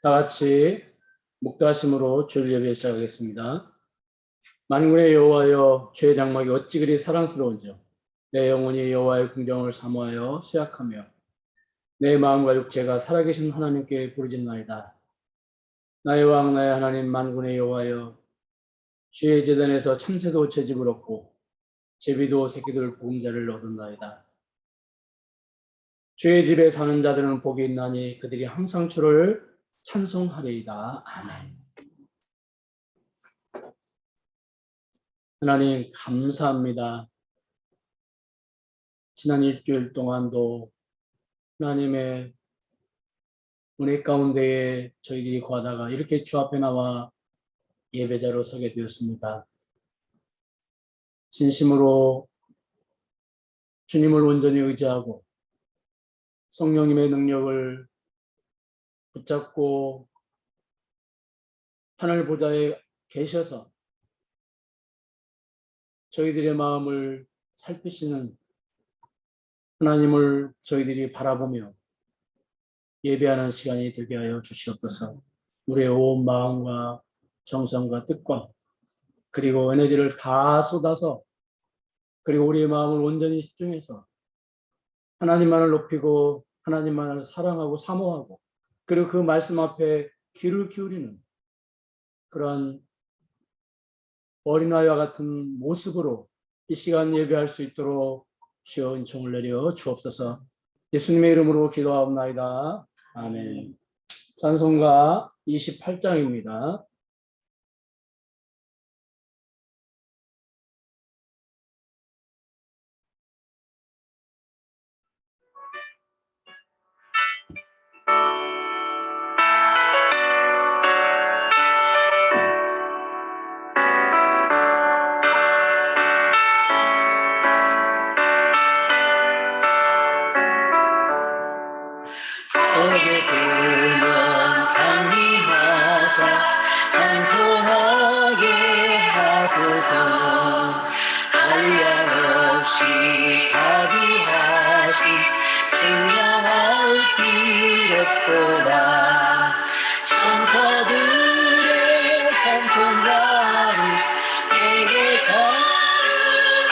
다 같이 묵도하심으로 주일 예배 시작하겠습니다. 만군의 여호와여, 주의 장막이 어찌 그리 사랑스러운지요. 내 영혼이 여호와의 궁정을 사모하여 수약하며 내 마음과 육체가 살아계신 하나님께 부르짖나이다. 나의 왕 나의 하나님 만군의 여호와여, 주의 제단에서 참새도 채집을 얻고 제비도 새끼들 보금자를 얻었나이다. 주의 집에 사는 자들은 복이 있나니 그들이 항상 주를 찬송하리이다. 아멘. 하나님 감사합니다. 지난 일주일 동안도 하나님의 은혜 가운데에 저희들이 거하다가 이렇게 주 앞에 나와 예배자로 서게 되었습니다. 진심으로 주님을 온전히 의지하고 성령님의 능력을 붙잡고 하늘 보좌에 계셔서 저희들의 마음을 살피시는 하나님을 저희들이 바라보며 예배하는 시간이 되게 하여 주시옵소서. 우리의 온 마음과 정성과 뜻과 그리고 에너지를 다 쏟아서 그리고 우리의 마음을 온전히 집중해서 하나님만을 높이고 하나님만을 사랑하고 사모하고 그리고 그 말씀 앞에 귀를 기울이는 그런 어린아이와 같은 모습으로 이 시간 예배할 수 있도록 주여 은총을 내려 주옵소서. 예수님의 이름으로 기도하옵나이다. 아멘. 찬송가 28장입니다. 거기 그면 강림하사 찬송하게 하소서. 한량없이 자비하신 생명할 필요보다 천사들의 찬송가를 내게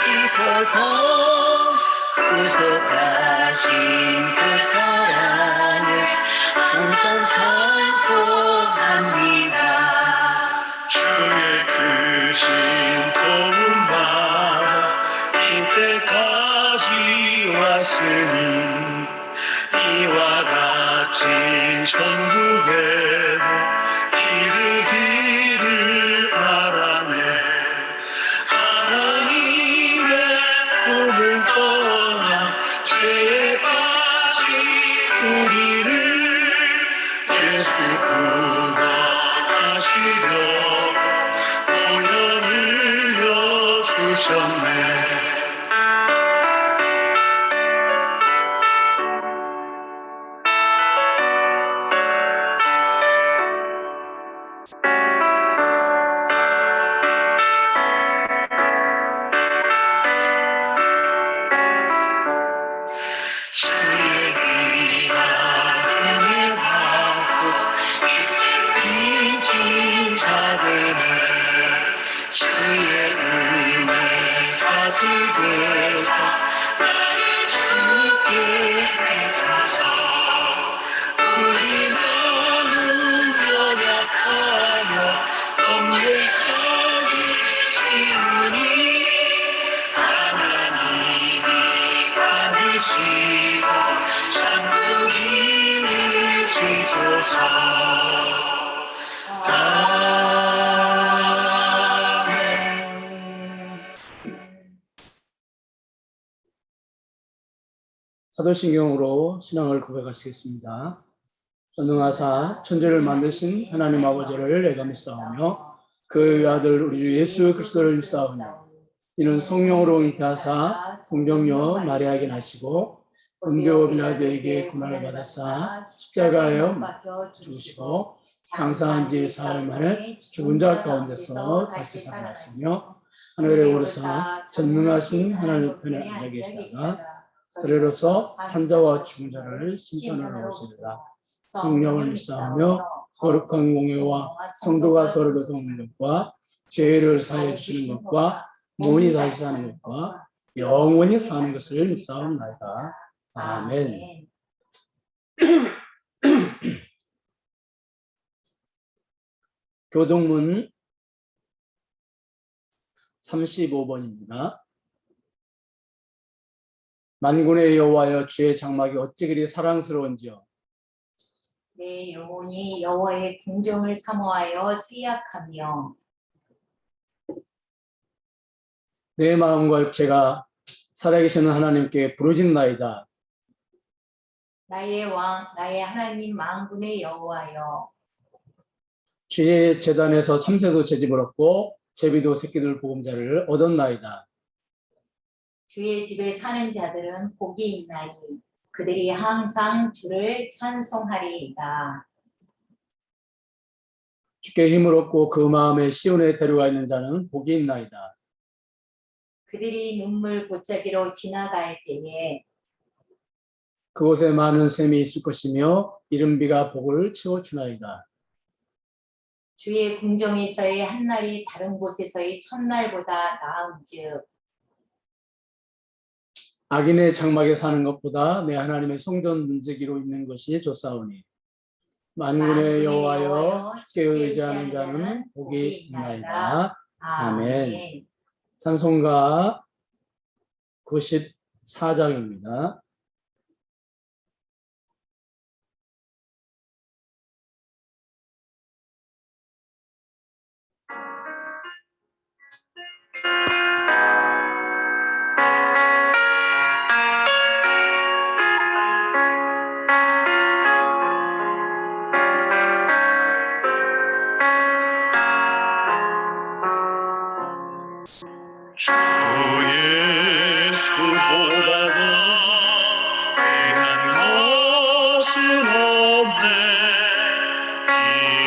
가르치소서. 구속하신 그 사랑을 항상 찬송합니다. 주의 크신 도움받아 이때까지 왔으니 이와 같이 천국에도 이르기를 바라네. 하나님의 꿈을 떠나 죄에 빠진 우리를 예수 구원하시려고 보혈을 흘려주셨네. 주의 귀한 은혜 받고 빚진 자들의 주의 은혜 사슬되사 나를 주께 뺏어서 우리 마음은 연약하며 범죄하기 쉬우니 하나님이 받으시고 상급임을 주소서. 사도신경으로 신앙을 고백하시겠습니다. 전능하사 천지를 만드신 하나님 아버지를 내가 믿사오며 그의 아들 우리 주 예수 그리스도를 믿사오며 이는 성령으로 잉태하사 동정녀 마리아에게 나시고 본디오 빌라도에게 고난을 받으사 십자가에 못 죽으시고 장사한 지 사흘 만에 죽은 자 가운데서 다시 살아나시며 하늘에 오르사 전능하신 하나님 편에 앉아 계시다가 그래로서 산자와 죽은 자를 심판하러 오시리라. 성령을 믿사오며 거룩한 공예와 성도가 서로 교통하는 것과 죄를 사해 주시는 것과 몸이 다시 사는 것과 영원히 사는 것을 믿사옵나이다. 아멘. 교동문 35번입니다. 만군의 여호와여, 주의 장막이 어찌 그리 사랑스러운지요. 내 영혼이 여호와의 궁정을 사모하여 쓰약하며 내 마음과 육체가 살아계시는 하나님께 부르짖나이다. 나의 왕 나의 하나님 만군의 여호와여, 주의 제단에서 참새도 제집을 얻고 제비도 새끼들 보금자를 얻었나이다. 주의 집에 사는 자들은 복이 있나니 그들이 항상 주를 찬송하리이다. 주께 힘을 얻고 그 마음에 시온에 데려가 있는 자는 복이 있나이다. 그들이 눈물 골짜기로 지나갈 때에 그곳에 많은 샘이 있을 것이며 이른비가 복을 채워주나이다. 주의 궁정에서의 한날이 다른 곳에서의 첫날보다 나은즉 악인의 장막에 사는 것보다 내 하나님의 성전 문지기로 있는 것이 좋사오니 만군의 여호와여, 주께 의지하는 자는 복이 있나이다. 아멘. 찬송가 94장입니다. 주 예수보다도 귀한 것은 없네. 이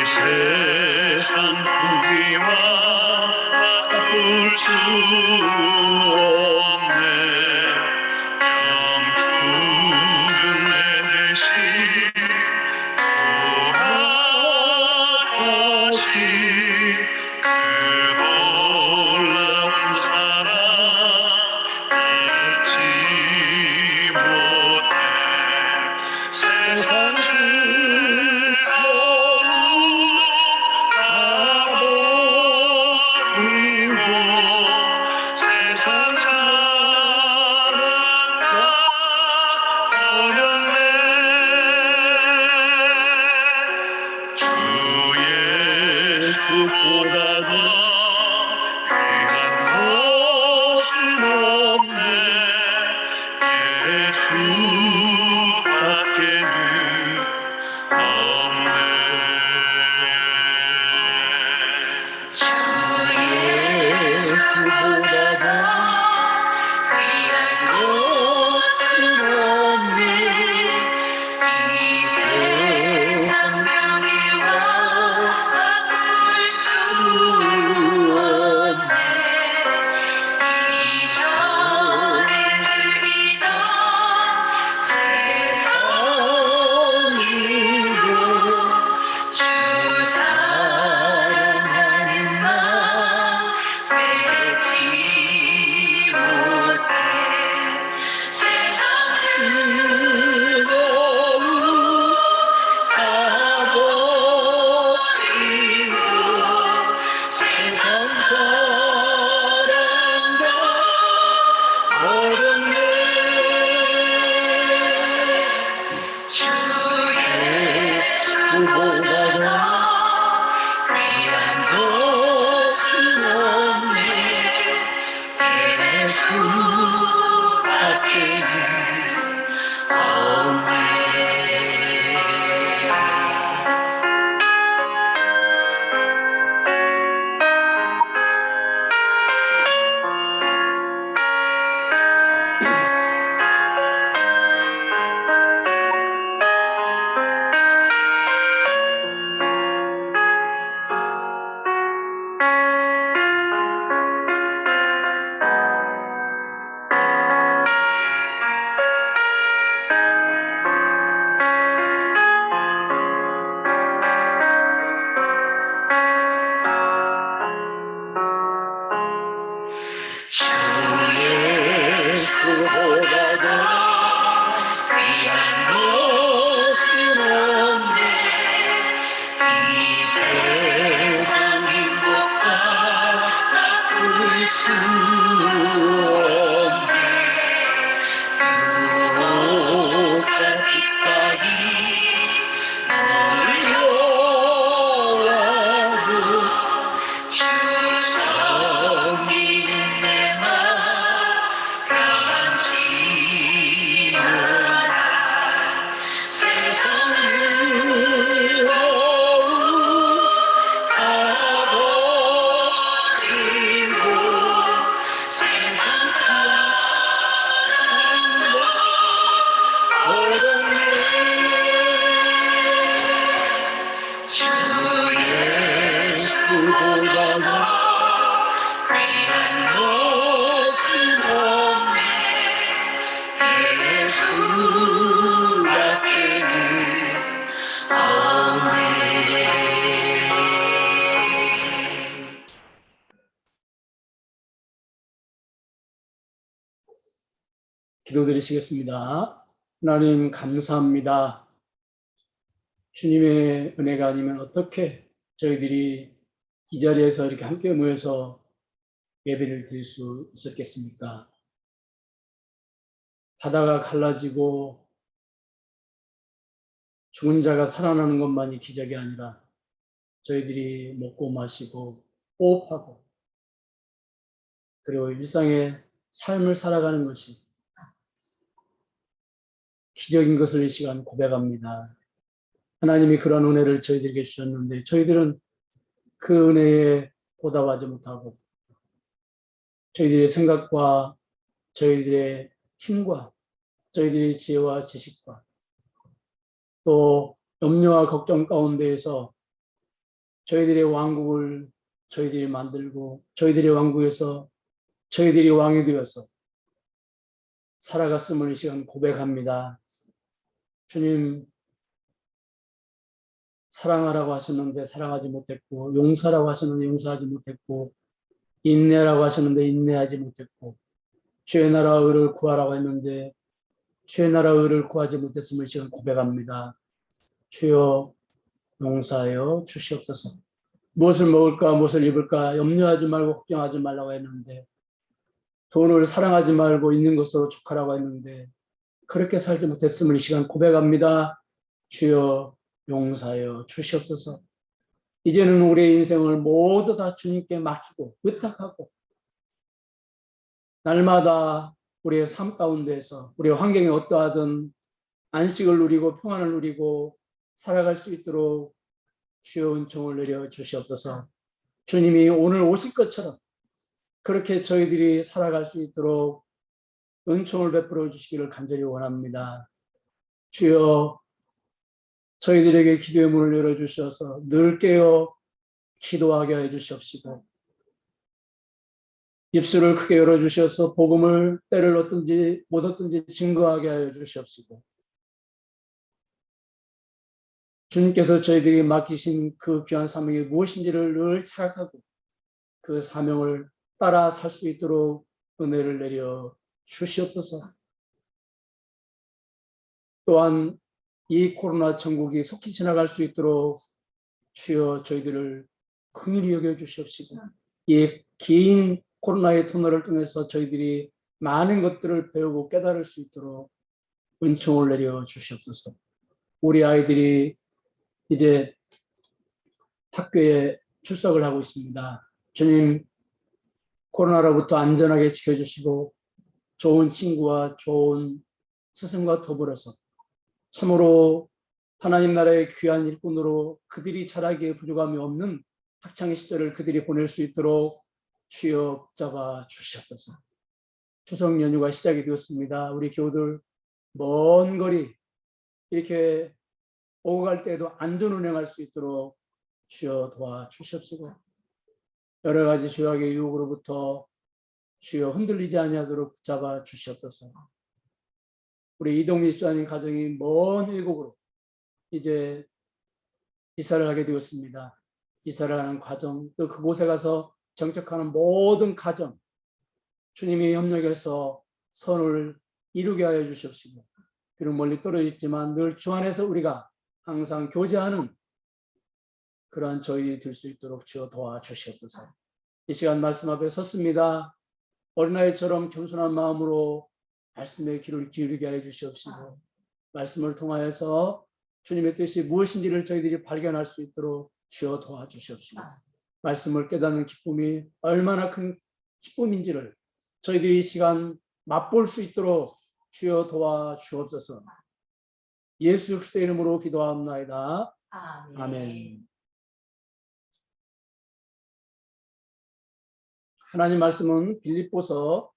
세상 부귀와 바꿀 수 없네. 영주는 내 대신 돌아가신 그 놀라운 사랑 잊지 못해. 세상 즐거움 다 버리고 세상 자랑 다 버렸네. 주 예수보다도 귀한 것은 없네. 예수밖에는 없네. 주 예수보다도 귀한 것은 없네. 이 세상 명예와 바꿀 수 없네. 이전에 즐기던 세상 일도 주 사랑하는 마음 맺지 못해. 세상 즐거움 다 버리고 세상 사랑 다 버렸네. 주 예수보다도 귀한 것은 없네. 예수밖에는 없네. 기도드리시겠습니다. 하나님 감사합니다. 주님의 은혜가 아니면 어떻게 저희들이 이 자리에서 이렇게 함께 모여서 예배를 드릴 수 있었겠습니까? 바다가 갈라지고 죽은 자가 살아나는 것만이 기적이 아니라 저희들이 먹고 마시고 호흡하고 그리고 일상의 삶을 살아가는 것이 기적인 것을 이 시간 고백합니다. 하나님이 그런 은혜를 저희들에게 주셨는데 저희들은 그 은혜에 보답하지 못하고 저희들의 생각과 저희들의 힘과 저희들의 지혜와 지식과 또 염려와 걱정 가운데에서 저희들의 왕국을 저희들이 만들고 저희들의 왕국에서 저희들이 왕이 되어서 살아갔음을 이 시간 고백합니다. 주님, 사랑하라고 하셨는데 사랑하지 못했고, 용서라고 하셨는데 용서하지 못했고, 인내라고 하셨는데 인내하지 못했고, 주의 나라 의를 구하라고 했는데 주의 나라 의를 구하지 못했음을 지금 고백합니다. 주여 용서하여 주시옵소서. 무엇을 먹을까 무엇을 입을까 염려하지 말고 걱정하지 말라고 했는데, 돈을 사랑하지 말고 있는 것으로 족하라고 했는데 그렇게 살지 못했음을 이 시간 고백합니다. 주여 용서하여 주시옵소서. 이제는 우리의 인생을 모두 다 주님께 맡기고 의탁하고 날마다 우리의 삶 가운데서 우리의 환경이 어떠하든 안식을 누리고 평안을 누리고 살아갈 수 있도록 주여 은총을 내려 주시옵소서. 주님이 오늘 오실 것처럼 그렇게 저희들이 살아갈 수 있도록 은총을 베풀어 주시기를 간절히 원합니다. 주여 저희들에게 기도의 문을 열어주셔서 늘 깨어 기도하게 해주시옵시고 입술을 크게 열어주셔서 복음을 때를 얻든지 못 얻든지 증거하게 하여 주시옵시고 주님께서 저희들에게 맡기신 그 귀한 사명이 무엇인지를 늘 생각하고 그 사명을 따라 살 수 있도록 은혜를 내려 주시옵소서. 또한 이 코로나 전국이 속히 지나갈 수 있도록 주여 저희들을 긍휼히 여겨 주시옵시고 이 긴 코로나의 터널을 통해서 저희들이 많은 것들을 배우고 깨달을 수 있도록 은총을 내려 주시옵소서. 우리 아이들이 이제 학교에 출석을 하고 있습니다. 주님, 코로나로부터 안전하게 지켜주시고 좋은 친구와 좋은 스승과 더불어서 참으로 하나님 나라의 귀한 일꾼으로 그들이 자라기에 부족함이 없는 학창의 시절을 그들이 보낼 수 있도록 주여 붙잡아 주시옵소서. 추석 연휴가 시작이 되었습니다. 우리 교우들 먼 거리 이렇게 오고 갈 때에도 안전 운행할 수 있도록 주여 도와주시옵시고 여러 가지 죄악의 유혹으로부터 주여 흔들리지 아니하도록 붙잡아 주시옵소서. 우리 이동미 집사님 가정이 먼 외국으로 이제 이사를 하게 되었습니다. 이사를 하는 과정 또 그곳에 가서 정착하는 모든 가정 주님이 협력해서 선을 이루게 하여 주시옵시고 비록 멀리 떨어져 있지만 늘 주 안에서 우리가 항상 교제하는 그러한 저희 될 수 있도록 주여 도와주시옵소서. 이 시간 말씀 앞에 섰습니다. 어린아이처럼 겸손한 마음으로 말씀에 귀를 기울이게 해 주시옵시고 말씀을 통하여서 주님의 뜻이 무엇인지를 저희들이 발견할 수 있도록 주여 도와주시옵시고 말씀을 깨닫는 기쁨이 얼마나 큰 기쁨인지를 저희들이 이 시간 맛볼 수 있도록 주여 도와주옵소서. 예수 그리스도의 이름으로 기도합나이다. 아멘. 하나님 말씀은 빌립보서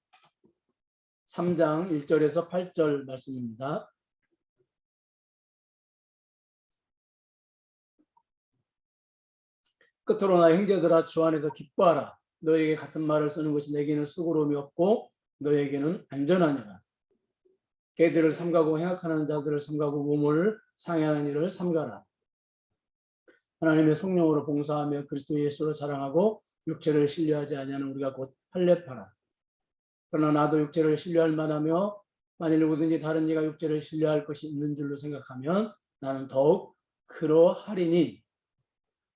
3장 1절에서 8절 말씀입니다. 끝으로나 형제들아 주 안에서 기뻐하라. 너에게 같은 말을 쓰는 것이 내게는 수고로움이 없고 너에게는 안전하니라. 개들을 삼가고 행악하는 자들을 삼가고 몸을 상해하는 일을 삼가라. 하나님의 성령으로 봉사하며 그리스도 예수로 자랑하고 육체를 신뢰하지 아니하는 우리가 곧 할례파라. 그러나 나도 육체를 신뢰할 만하며 만일 누구든지 다른 이가 육체를 신뢰할 것이 있는 줄로 생각하면 나는 더욱 그러하리니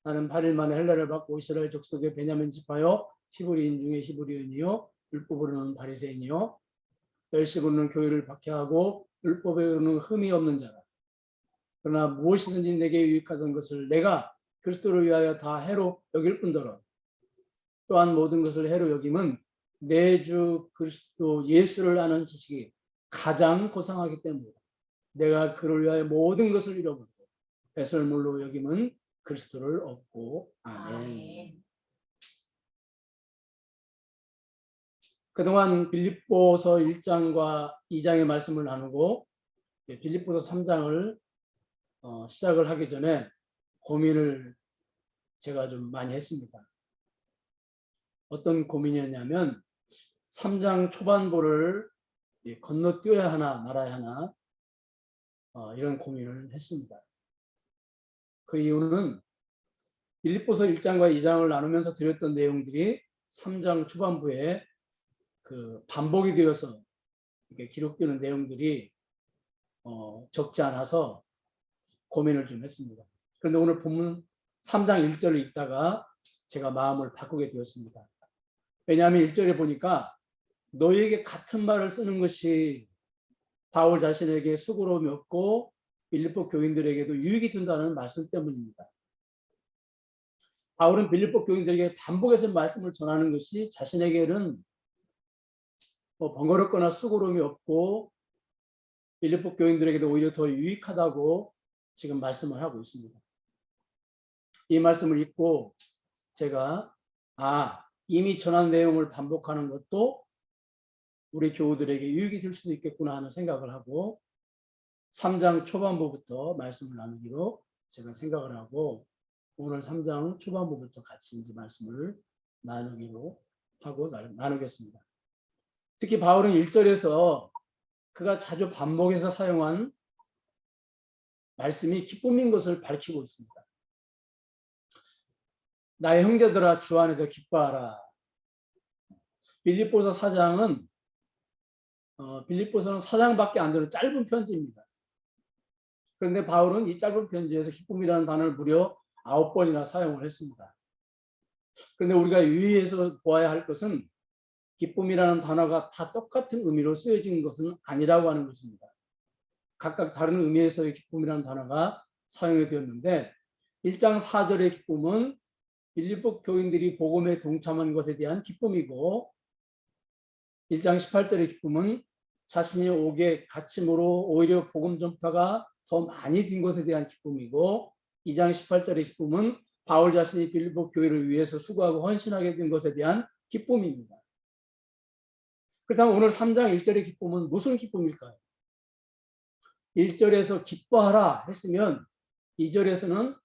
나는 8일 만에 헬라를 받고 이스라엘 족속의 베냐민 지파요 히브리인 중에 히브리인이요 율법으로는 바리새인이요 열식으로는 교회를 박해하고 율법에로는 흠이 없는 자라. 그러나 무엇이든지 내게 유익하던 것을 내가 그리스도를 위하여 다 해로 여길 뿐더러 또한 모든 것을 해로 여김은 내 주 그리스도 예수를 아는 지식이 가장 고상하기 때문이다. 내가 그를 위하여 모든 것을 잃어버리고 배설물로 여김은 그리스도를 얻고. 아멘. 그동안 빌립보서 1장과 2장의 말씀을 나누고 빌립보서 3장을 시작을 하기 전에 고민을 제가 좀 많이 했습니다. 어떤 고민이었냐면 3장 초반부를 건너뛰어야 하나 말아야 하나 이런 고민을 했습니다. 그 이유는 빌립보서 1장과 2장을 나누면서 드렸던 내용들이 3장 초반부에 그 반복이 되어서 이렇게 기록되는 내용들이 적지 않아서 고민을 좀 했습니다. 그런데 오늘 본문 3장 1절을 읽다가 제가 마음을 바꾸게 되었습니다. 왜냐하면 1절에 보니까 너희에게 같은 말을 쓰는 것이 바울 자신에게 수고로움이 없고 빌립보 교인들에게도 유익이 된다는 말씀 때문입니다. 바울은 빌립보 교인들에게 반복해서 말씀을 전하는 것이 자신에게는 번거롭거나 수고로움이 없고 빌립보 교인들에게도 오히려 더 유익하다고 지금 말씀을 하고 있습니다. 이 말씀을 읽고 제가 이미 전한 내용을 반복하는 것도 우리 교우들에게 유익이 될 수도 있겠구나 하는 생각을 하고 3장 초반부부터 말씀을 나누기로 제가 생각을 하고 오늘 3장 초반부부터 같이 이제 말씀을 나누기로 하고 나누겠습니다. 특히 바울은 1절에서 그가 자주 반복해서 사용한 말씀이 기쁨인 것을 밝히고 있습니다. 나의 형제들아 주 안에서 기뻐하라. 빌립보서 4장은 빌립보서는 4장밖에 안 되는 짧은 편지입니다. 그런데 바울은 이 짧은 편지에서 기쁨이라는 단어를 무려 9번이나 사용을 했습니다. 그런데 우리가 유의해서 보아야 할 것은 기쁨이라는 단어가 다 똑같은 의미로 쓰여진 것은 아니라고 하는 것입니다. 각각 다른 의미에서의 기쁨이라는 단어가 사용이 되었는데 1장 4절의 기쁨은 빌립보 교인들이 복음에 동참한 것에 대한 기쁨이고 1장 18절의 기쁨은 자신이 옥에 갇힘으로 오히려 복음 전파가 더 많이 된 것에 대한 기쁨이고 2장 18절의 기쁨은 바울 자신이 빌립보 교회를 위해서 수고하고 헌신하게 된 것에 대한 기쁨입니다. 그렇다면 오늘 3장 1절의 기쁨은 무슨 기쁨일까요? 1절에서 기뻐하라 했으면 2절에서는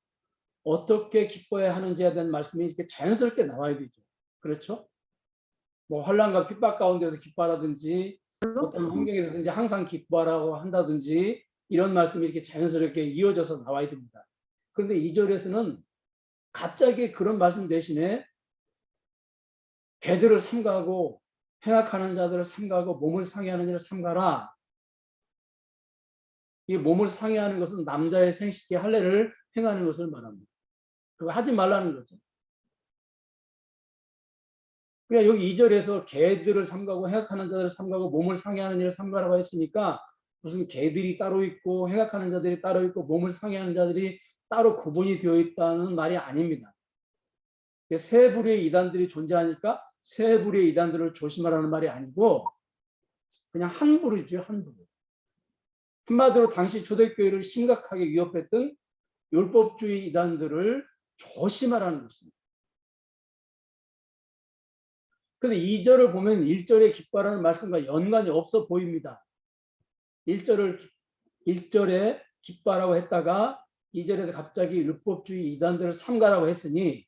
어떻게 기뻐해야 하는지에 대한 말씀이 이렇게 자연스럽게 나와야 되죠. 그렇죠? 뭐 환난과 핍박 가운데서 기뻐하라든지 어떤 환경에서든지 항상 기뻐하라고 한다든지 이런 말씀이 이렇게 자연스럽게 이어져서 나와야 됩니다. 그런데 2절에서는 갑자기 그런 말씀 대신에 개들을 삼가하고 행악하는 자들을 삼가하고 몸을 상해하는 자를 삼가라. 이 몸을 상해하는 것은 남자의 생식기 할례를 행하는 것을 말합니다. 그거 하지 말라는 거죠. 그러니까 여기 2절에서 개들을 삼가고 행악하는 자들을 삼가고 몸을 상해하는 일을 삼가라고 했으니까 무슨 개들이 따로 있고 행악하는 자들이 따로 있고 몸을 상해하는 자들이 따로 구분이 되어 있다는 말이 아닙니다. 세 부류의 이단들이 존재하니까 세 부류의 이단들을 조심하라는 말이 아니고 그냥 한 부류죠, 한 부류. 한마디로 당시 초대교회를 심각하게 위협했던 율법주의 이단들을 조심하라는 것입니다. 그런데 2절을 보면 1절에 기뻐하라는 말씀과 연관이 없어 보입니다. 1절에 기뻐하라고 했다가 2절에서 갑자기 율법주의 이단들을 삼가라고 했으니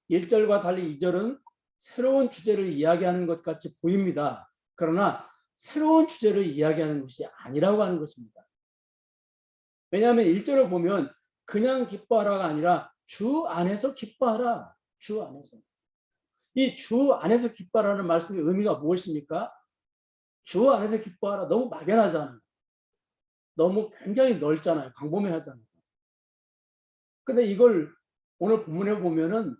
1절과 달리 2절은 새로운 주제를 이야기하는 것 같이 보입니다. 그러나 새로운 주제를 이야기하는 것이 아니라고 하는 것입니다. 왜냐하면 1절을 보면 그냥 기뻐하라가 아니라 주 안에서 기뻐하라. 주 안에서. 이 주 안에서 기뻐하라는 말씀의 의미가 무엇입니까? 주 안에서 기뻐하라. 너무 막연하잖아요. 너무 굉장히 넓잖아요. 광범위하잖아요. 근데 이걸 오늘 본문에 보면은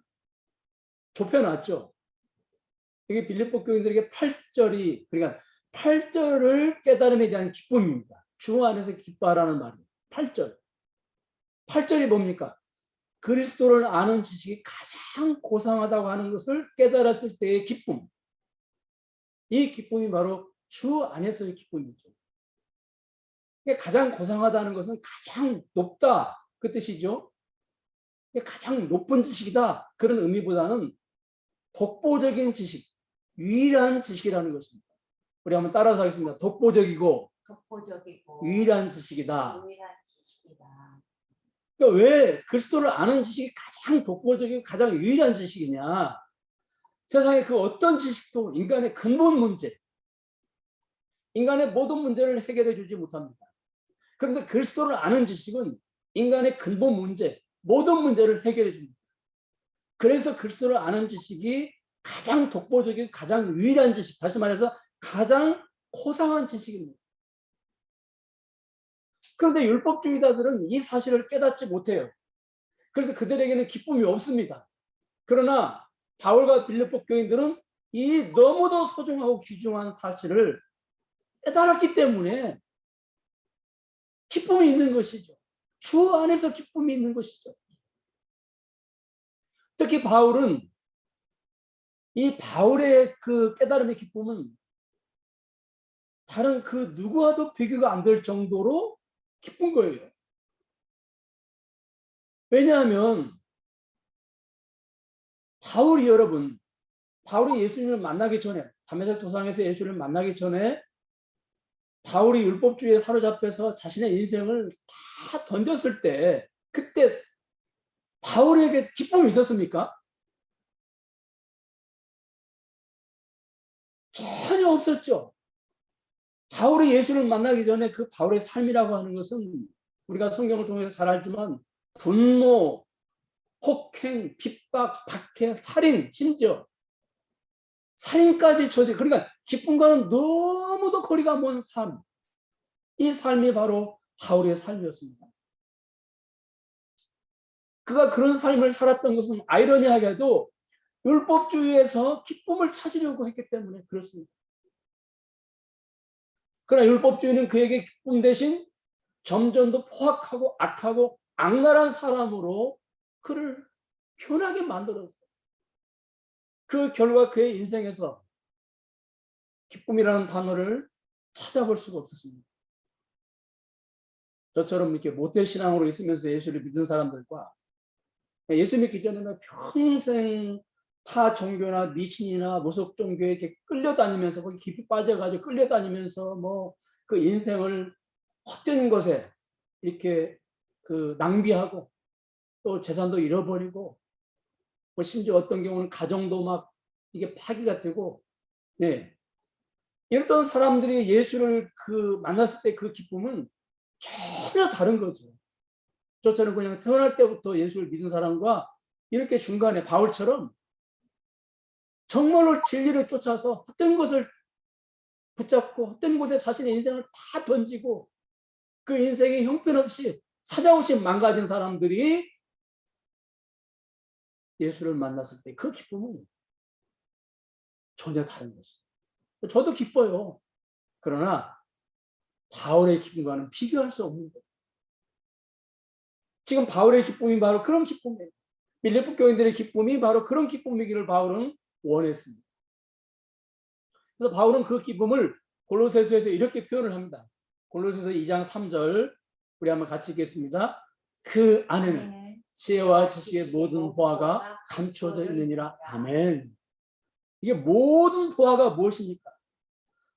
좁혀놨죠. 이게 빌립보 교인들에게 8절이, 그러니까 8절을 깨달음에 대한 기쁨입니다. 주 안에서 기뻐하라는 말이에요. 8절. 8절이 뭡니까? 그리스도를 아는 지식이 가장 고상하다고 하는 것을 깨달았을 때의 기쁨. 이 기쁨이 바로 주 안에서의 기쁨이죠. 가장 고상하다는 것은 가장 높다, 그 뜻이죠. 가장 높은 지식이다, 그런 의미보다는 독보적인 지식, 유일한 지식이라는 것입니다. 우리 한번 따라서 하겠습니다. 독보적이고 유일한 지식이다. 그러니까 왜 그리스도를 아는 지식이 가장 독보적이고 가장 유일한 지식이냐? 세상에 그 어떤 지식도 인간의 근본 문제, 인간의 모든 문제를 해결해 주지 못합니다. 그런데 그리스도를 아는 지식은 인간의 근본 문제, 모든 문제를 해결해 줍니다. 그래서 그리스도를 아는 지식이 가장 독보적이고 가장 유일한 지식, 다시 말해서 가장 고상한 지식입니다. 그런데 율법주의자들은 이 사실을 깨닫지 못해요. 그래서 그들에게는 기쁨이 없습니다. 그러나 바울과 빌립보 교인들은 이 너무도 소중하고 귀중한 사실을 깨달았기 때문에 기쁨이 있는 것이죠. 주 안에서 기쁨이 있는 것이죠. 특히 바울은 이 바울의 그 깨달음의 기쁨은 다른 그 누구와도 비교가 안 될 정도로 기쁜 거예요. 왜냐하면 바울이 예수님을 만나기 전에, 담에색 도상에서 예수를 만나기 전에 바울이 율법주의에 사로잡혀서 자신의 인생을 다 던졌을 때, 그때 바울에게 기쁨이 있었습니까? 전혀 없었죠. 바울이 예수를 만나기 전에 그 바울의 삶이라고 하는 것은 우리가 성경을 통해서 잘 알지만 분노, 폭행, 핍박, 박해, 살인, 심지어 살인까지 처지, 그러니까 기쁨과는 너무도 거리가 먼 삶. 이 삶이 바로 바울의 삶이었습니다. 그가 그런 삶을 살았던 것은 아이러니하게도 율법주의에서 기쁨을 찾으려고 했기 때문에 그렇습니다. 그러나 율법주의는 그에게 기쁨 대신 점점 더 포악하고 악하고 악랄한 사람으로 그를 변하게 만들었어요. 그 결과 그의 인생에서 기쁨이라는 단어를 찾아볼 수가 없었습니다. 저처럼 이렇게 모태신앙으로 있으면서 예수를 믿은 사람들과 예수 믿기 전에는 평생 타 종교나 미신이나 무속 종교에 이렇게 끌려다니면서 거기 깊이 빠져가지고 끌려다니면서 뭐 그 인생을 헛된 것에 이렇게 그 낭비하고 또 재산도 잃어버리고 뭐 심지어 어떤 경우는 가정도 막 이게 파기가 되고, 네, 이랬던 사람들이 예수를 그 만났을 때 그 기쁨은 전혀 다른 거죠. 저처럼 그냥 태어날 때부터 예수를 믿은 사람과 이렇게 중간에 바울처럼 정말로 진리를 쫓아서 헛된 것을 붙잡고 헛된 곳에 자신의 인생을 다 던지고 그 인생이 형편없이 사정없이 망가진 사람들이 예수를 만났을 때 그 기쁨은 전혀 다른 것이죠. 저도 기뻐요. 그러나 바울의 기쁨과는 비교할 수 없는 거예요. 지금 바울의 기쁨이 바로 그런 기쁨이에요. 빌립보 교인들의 기쁨이 바로 그런 기쁨이기를 바울은 원했습니다. 그래서 바울은 그 기쁨을 골로새서에서 이렇게 표현을 합니다. 골로새서 2장 3절 우리 한번 같이 읽겠습니다. 그 안에는 지혜와 지식의 모든 보화가 감춰져 있느니라. 아멘. 이게 모든 보화가 무엇입니까?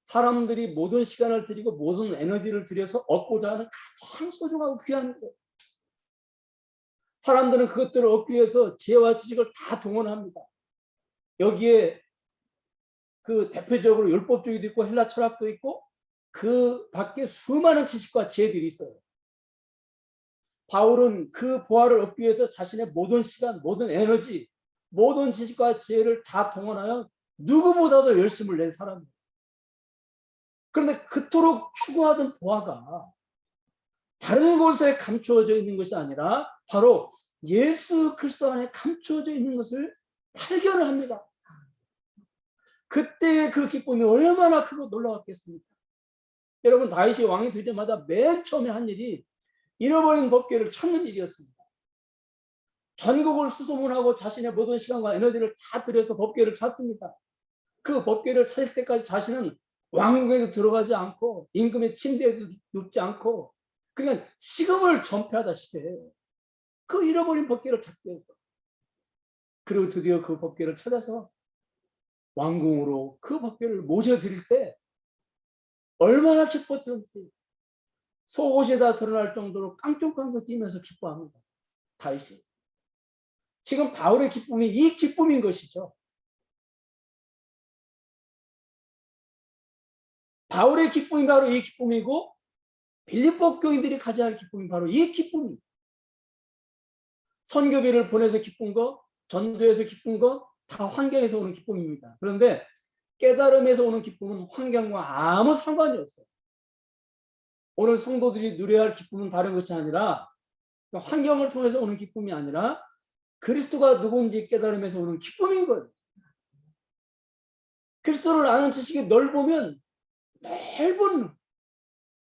사람들이 모든 시간을 들이고 모든 에너지를 들여서 얻고자 하는 가장 소중하고 귀한 것. 사람들은 그것들을 얻기 위해서 지혜와 지식을 다 동원합니다. 여기에 그 대표적으로 율법주의도 있고 헬라 철학도 있고 그 밖에 수많은 지식과 지혜들이 있어요. 바울은 그 보화를 얻기 위해서 자신의 모든 시간, 모든 에너지, 모든 지식과 지혜를 다 동원하여 누구보다도 열심을 낸 사람이에요. 그런데 그토록 추구하던 보화가 다른 곳에 감추어져 있는 것이 아니라 바로 예수 그리스도 안에 감추어져 있는 것을 발견을 합니다. 그때 그 기쁨이 얼마나 크고 놀라웠겠습니까? 여러분, 다윗이 왕이 되자마자 맨 처음에 한 일이 잃어버린 법궤를 찾는 일이었습니다. 전국을 수소문하고 자신의 모든 시간과 에너지를 다 들여서 법궤를 찾습니다. 그 법궤를 찾을 때까지 자신은 왕궁에도 들어가지 않고 임금의 침대에도 눕지 않고 그냥 식음을 전폐하다시피 해요. 그 잃어버린 법궤를 찾게 해요. 그리고 드디어 그 법궤를 찾아서 왕궁으로 그 법궤를 모셔드릴 때 얼마나 기뻤던지 속옷이 다 드러날 정도로 깡총깡총 뛰면서 기뻐합니다. 다윗이. 지금 바울의 기쁨이 이 기쁨인 것이죠. 바울의 기쁨이 바로 이 기쁨이고 빌립보 교인들이 가져야 할 기쁨이 바로 이 기쁨입니다. 선교비를 보내서 기쁜 거, 전도해서 기쁜 거 다 환경에서 오는 기쁨입니다. 그런데 깨달음에서 오는 기쁨은 환경과 아무 상관이 없어요. 오늘 성도들이 누려야 할 기쁨은 다른 것이 아니라 환경을 통해서 오는 기쁨이 아니라 그리스도가 누구인지 깨달음에서 오는 기쁨인 거예요. 그리스도를 아는 지식이 넓으면 넓은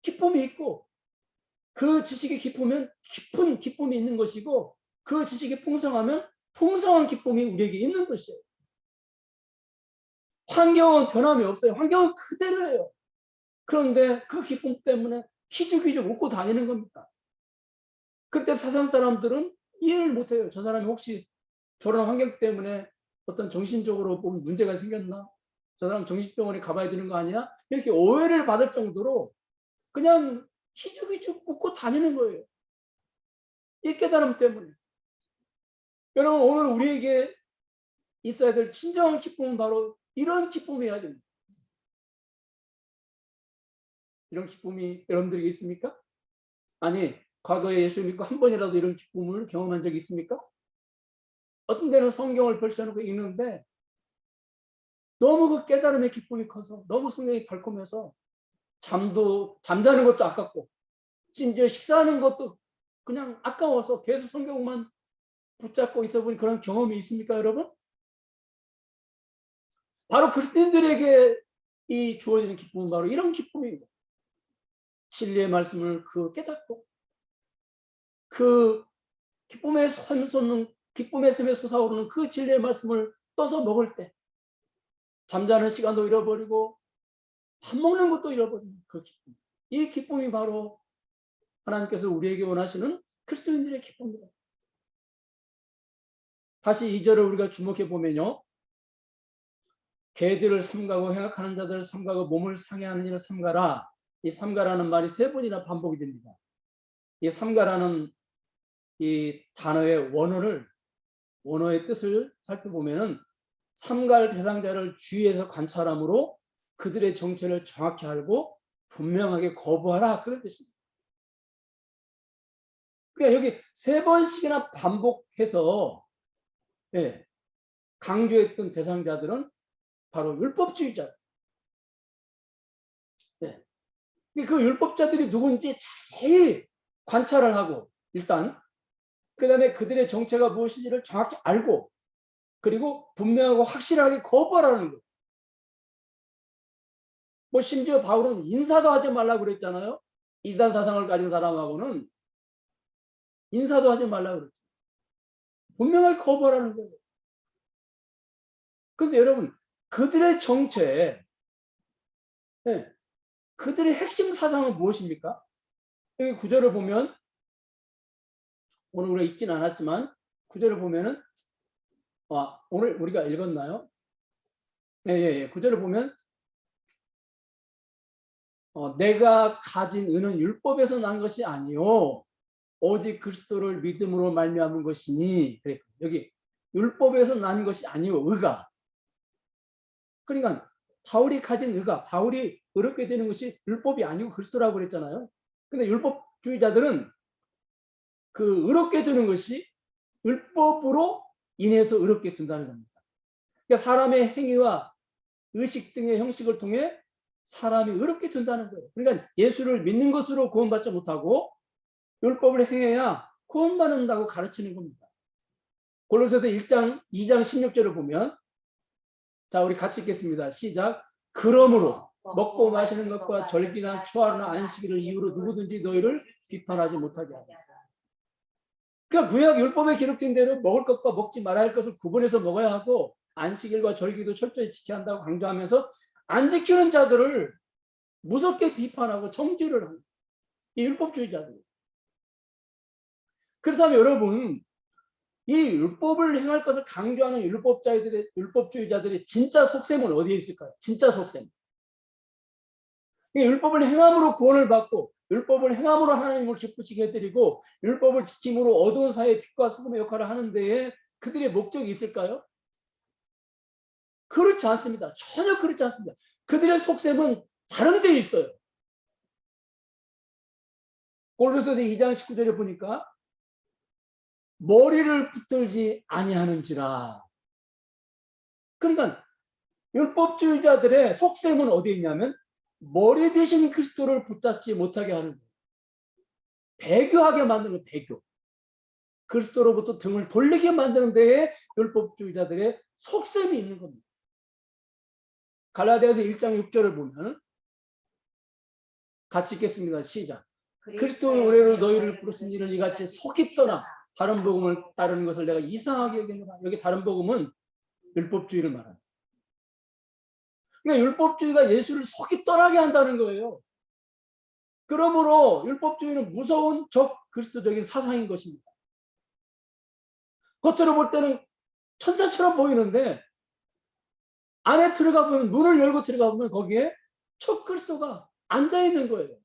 기쁨이 있고 그 지식이 깊으면 깊은 기쁨이 있는 것이고 그 지식이 풍성하면 풍성한 기쁨이 우리에게 있는 것이에요. 환경은 변함이 없어요. 환경은 그대로예요. 그런데 그 기쁨 때문에 희죽희죽 웃고 다니는 겁니다. 그때 세상 사람들은 이해를 못해요. 저 사람이 혹시 저런 환경 때문에 어떤 정신적으로 보면 문제가 생겼나? 저 사람 정신병원에 가봐야 되는 거 아니야? 이렇게 오해를 받을 정도로 그냥 희죽희죽 웃고 다니는 거예요. 이 깨달음 때문에. 여러분, 오늘 우리에게 있어야 될 진정한 기쁨은 바로 이런 기쁨이어야 됩니다. 이런 기쁨이 여러분들에게 있습니까? 아니, 과거에 예수 믿고 한 번이라도 이런 기쁨을 경험한 적이 있습니까? 어떤 데는 성경을 펼쳐놓고 읽는데 너무 그 깨달음의 기쁨이 커서 너무 성경이 달콤해서 잠자는 것도 아깝고 심지어 식사하는 것도 그냥 아까워서 계속 성경만 붙잡고 있어 본 그런 경험이 있습니까, 여러분? 바로 그리스도인들에게 이 주어지는 기쁨은 바로 이런 기쁨입니다. 진리의 말씀을 깨닫고 그 기쁨의 섬에 솟아오르는 그 진리의 말씀을 떠서 먹을 때 잠자는 시간도 잃어버리고 밥 먹는 것도 잃어버리는 그 기쁨. 이 기쁨이 바로 하나님께서 우리에게 원하시는 그리스도인들의 기쁨입니다. 다시 2절을 우리가 주목해 보면요. 개들을 삼가고 행악하는 자들을 삼가고 몸을 상해하는 이를 삼가라. 이 삼가라는 말이 3번이나 반복이 됩니다. 이 삼가라는 이 단어의 원어의 뜻을 살펴보면은 삼갈 대상자를 주위에서 관찰함으로 그들의 정체를 정확히 알고 분명하게 거부하라, 그런 뜻입니다. 그러니까 여기 3번씩이나 반복해서 강조했던 대상자들은 바로 율법주의자. 그 율법자들이 누군지 자세히 관찰을 하고 일단 그 다음에 그들의 정체가 무엇인지를 정확히 알고 그리고 분명하고 확실하게 거부하라는 거예요. 뭐 심지어 바울은 인사도 하지 말라고 그랬잖아요. 이단 사상을 가진 사람하고는 인사도 하지 말라고 그랬죠. 분명하게 거부하라는 거예요. 그런데 여러분, 그들의 정체에 그들의 핵심 사상은 무엇입니까? 여기 구절을 보면, 오늘 우리가 읽진 않았지만 구절을 보면은 오늘 우리가 읽었나요? 구절을 보면 내가 가진 의는 율법에서 난 것이 아니요 오직 그리스도를 믿음으로 말미암은 것이니. 여기 율법에서 난 것이 아니요 의가. 그러니까 바울이 가진 의가, 바울이 의롭게 되는 것이 율법이 아니고 그리스도라고 그랬잖아요. 근데 율법주의자들은 그 의롭게 되는 것이 율법으로 인해서 의롭게 된다는 겁니다. 그러니까 사람의 행위와 의식 등의 형식을 통해 사람이 의롭게 된다는 거예요. 그러니까 예수를 믿는 것으로 구원받지 못하고 율법을 행해야 구원받는다고 가르치는 겁니다. 골로새서 2장 16절을 보면, 자, 우리 같이 읽겠습니다. 시작. 그러므로 먹고 마시는 것과 절기나 초하루나 안식일을 이유로 누구든지 너희를 비판하지 못하게 하라. 그러니까 구약 율법에 기록된 대로 먹을 것과 먹지 말아야 할 것을 구분해서 먹어야 하고 안식일과 절기도 철저히 지켜야 한다고 강조하면서 안 지키는 자들을 무섭게 비판하고 정죄를 합니다. 이 율법주의자들. 그렇다면 여러분, 이 율법을 행할 것을 강조하는 율법주의자들의 진짜 속셈은 어디에 있을까요? 진짜 속셈. 율법을 행함으로 구원을 받고 율법을 행함으로 하나님을 기쁘시게 해드리고 율법을 지킴으로 어두운 사회의 빛과 소금의 역할을 하는 데에 그들의 목적이 있을까요? 그렇지 않습니다. 전혀 그렇지 않습니다. 그들의 속셈은 다른 데에 있어요. 골로새서 2장 19절에 보니까 머리를 붙들지 아니하는지라. 그러니까 율법주의자들의 속셈은 어디에 있냐면 머리 대신 그리스도를 붙잡지 못하게 하는 거예요. 배교하게 만드는 거예요. 배교. 그리스도로부터 등을 돌리게 만드는 데에 율법주의자들의 속셈이 있는 겁니다. 갈라디아서 1장 6절을 보면 같이 읽겠습니다. 시작. 그리스도의 은혜로 너희를 부르신 이를 이같이 속이 떠나 다른 복음을 따르는 것을 내가 이상하게 여기노라. 여기 다른 복음은 율법주의를 말합니다. 그러니까 율법주의가 예수를 속이 떠나게 한다는 거예요. 그러므로 율법주의는 무서운 적 그리스도적인 사상인 것입니다. 겉으로 볼 때는 천사처럼 보이는데 안에 들어가 보면, 문을 열고 들어가 보면 거기에 적 그리스도가 앉아 있는 거예요.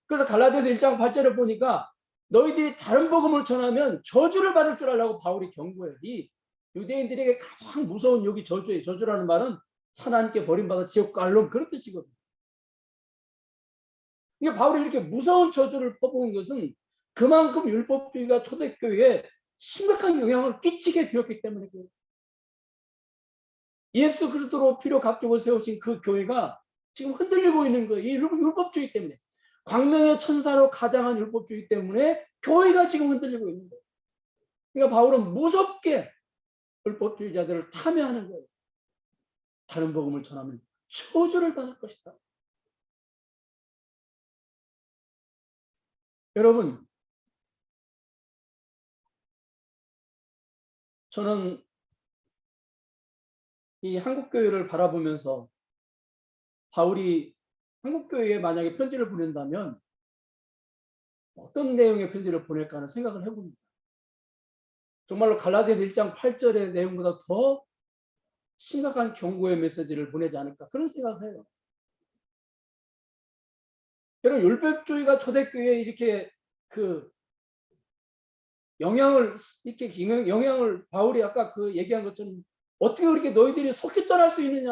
그래서 갈라디아서 1장 8절을 보니까 너희들이 다른 복음을 전하면 저주를 받을 줄 알라고 바울이 경고해요. 이 유대인들에게 가장 무서운 욕이 저주예요. 저주라는 말은 하나님께 버림받아 지옥 갈놈, 그런 뜻이거든요. 이게 바울이 이렇게 무서운 저주를 퍼부은 것은 그만큼 율법주의가 초대교회에 심각한 영향을 끼치게 되었기 때문에 그래요. 예수 그리스도로 피로 갑죽을 세우신 그 교회가 지금 흔들리고 있는 거예요. 이 율법주의 때문에. 광명의 천사로 가장한 율법주의 때문에 교회가 지금 흔들리고 있는 거예요. 그러니까 바울은 무섭게 율법주의자들을 탐해하는 거예요. 다른 복음을 전하면 저주를 받을 것이다. 여러분, 저는 이 한국교회를 바라보면서 바울이 한국교회에 만약에 편지를 보낸다면 어떤 내용의 편지를 보낼까 하는 생각을 해봅니다. 정말로 갈라디아서 1장 8절의 내용보다 더 심각한 경고의 메시지를 보내지 않을까, 그런 생각을 해요. 여러분, 율법주의가 초대교회에 이렇게 영향을 바울이 아까 얘기한 것처럼 어떻게 그렇게 너희들이 속히 떠날 수 있느냐.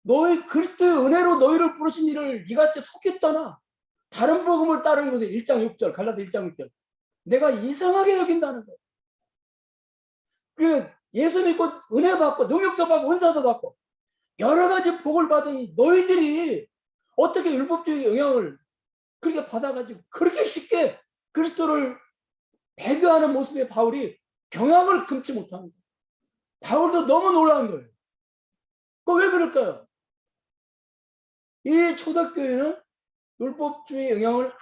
너희 그리스도의 은혜로 너희를 부르신 이를 이같이 속히 떠나 다른 복음을 따르는 것을 1장 6절 갈라디아 1장 6절 내가 이상하게 여긴다는 거예요. 그 예수 믿고 은혜 받고 능력도 받고 은사도 받고 여러 가지 복을 받은 너희들이 어떻게 율법주의 영향을 그렇게 받아가지고 그렇게 쉽게 그리스도를 배교하는 모습의 바울이 경악을 금치 못합니다. 바울도 너무 놀라운 거예요. 왜 그럴까요? 이 초대교회는 율법주의 영향을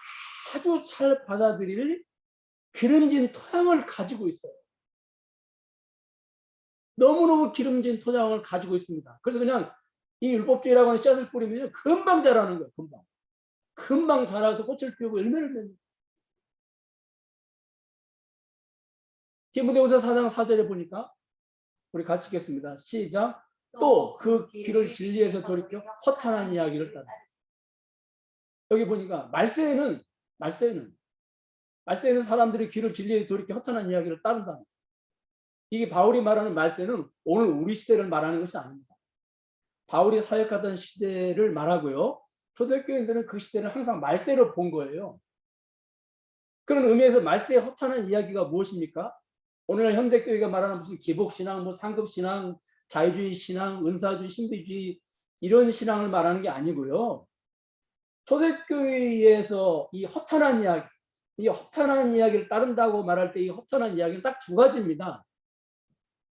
아주 잘 받아들일 기름진 토양을 가지고 있어요. 너무너무 기름진 토양을 가지고 있습니다. 그래서 그냥 이 율법주의라고 하는 씨앗을 뿌리면 금방 자라는 거예요. 금방 자라서 꽃을 피우고 열매를 맺는. 디모데후서 4장 4절에 보니까 우리 같이 읽겠습니다. 시작. 또 그 길을 진리에서 돌이켜 허탄한 이야기를 따라. 여기 보니까 말세에는 사람들이 길을 진리에 돌이켜 허탄한 이야기를 따른다. 이게 바울이 말하는 말세는 오늘 우리 시대를 말하는 것이 아닙니다. 바울이 사역하던 시대를 말하고요. 초대교인들은 그 시대를 항상 말세로 본 거예요. 그런 의미에서 말세의 허탄한 이야기가 무엇입니까? 오늘날 현대교회가 말하는 무슨 기복신앙, 뭐 상급신앙, 자유주의 신앙, 은사주의, 신비주의 이런 신앙을 말하는 게 아니고요. 초대교회에서 이 허탄한 이야기를 따른다고 말할 때 이 허탄한 이야기는 딱 두 가지입니다.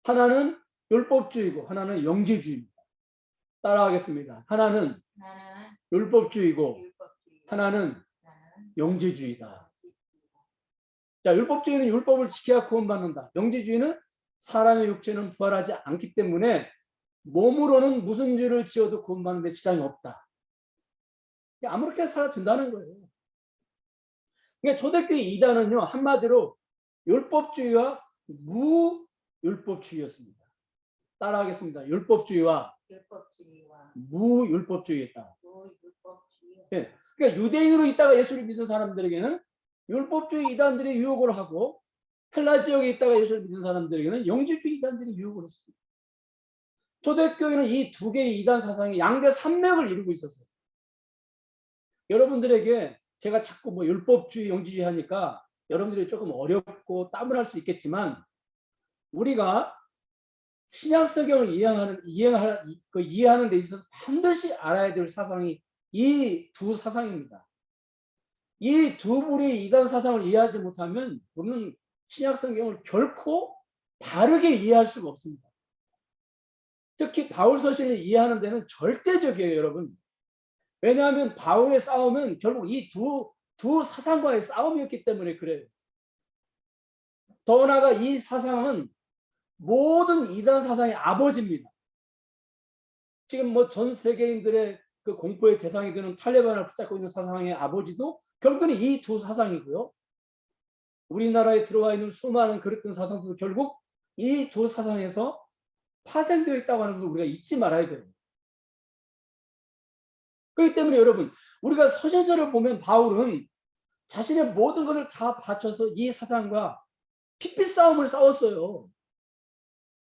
하나는 율법주의고 하나는 영지주의입니다. 따라하겠습니다. 하나는 율법주의고 하나는 영지주의다. 자, 율법주의는 율법을 지켜야 구원받는다. 영지주의는 사람의 육체는 부활하지 않기 때문에 몸으로는 무슨 죄를 지어도 구원받는 데 지장이 없다. 아무렇게 살아도 된다는 거예요. 그러니까 초대교회 이단은요, 한마디로 율법주의와 무율법주의였습니다. 따라하겠습니다. 율법주의와 무율법주의였다. 네. 그러니까 유대인으로 있다가 예수를 믿은 사람들에게는 율법주의 이단들이 유혹을 하고, 헬라 지역에 있다가 예수를 믿은 사람들에게는 영지주의 이단들이 유혹을 했습니다. 초대교회는 이 두 개의 이단 사상이 양대 산맥을 이루고 있었어요. 여러분들에게 제가 자꾸 뭐 율법주의, 영지주의 하니까 여러분들이 조금 어렵고 땀을 할 수 있겠지만, 우리가 신약성경을 이해하는 데 있어서 반드시 알아야 될 사상이 이 두 사상입니다. 이 두 무리의 이단 사상을 이해하지 못하면 우리는 신약성경을 결코 바르게 이해할 수가 없습니다. 특히 바울 서신을 이해하는 데는 절대적이에요, 여러분. 왜냐하면 바울의 싸움은 결국 이 두 사상과의 싸움이었기 때문에 그래요. 더 나아가 이 사상은 모든 이단 사상의 아버지입니다. 지금 뭐 전 세계인들의 그 공포의 대상이 되는 탈레반을 붙잡고 있는 사상의 아버지도 결국은 이 두 사상이고요. 우리나라에 들어와 있는 수많은 그랬던 사상들도 결국 이 두 사상에서 파생되어 있다고 하는 것을 우리가 잊지 말아야 돼요. 그렇기 때문에 여러분, 우리가 서신서를 보면 바울은 자신의 모든 것을 다 바쳐서 이 사상과 핏빛 싸움을 싸웠어요.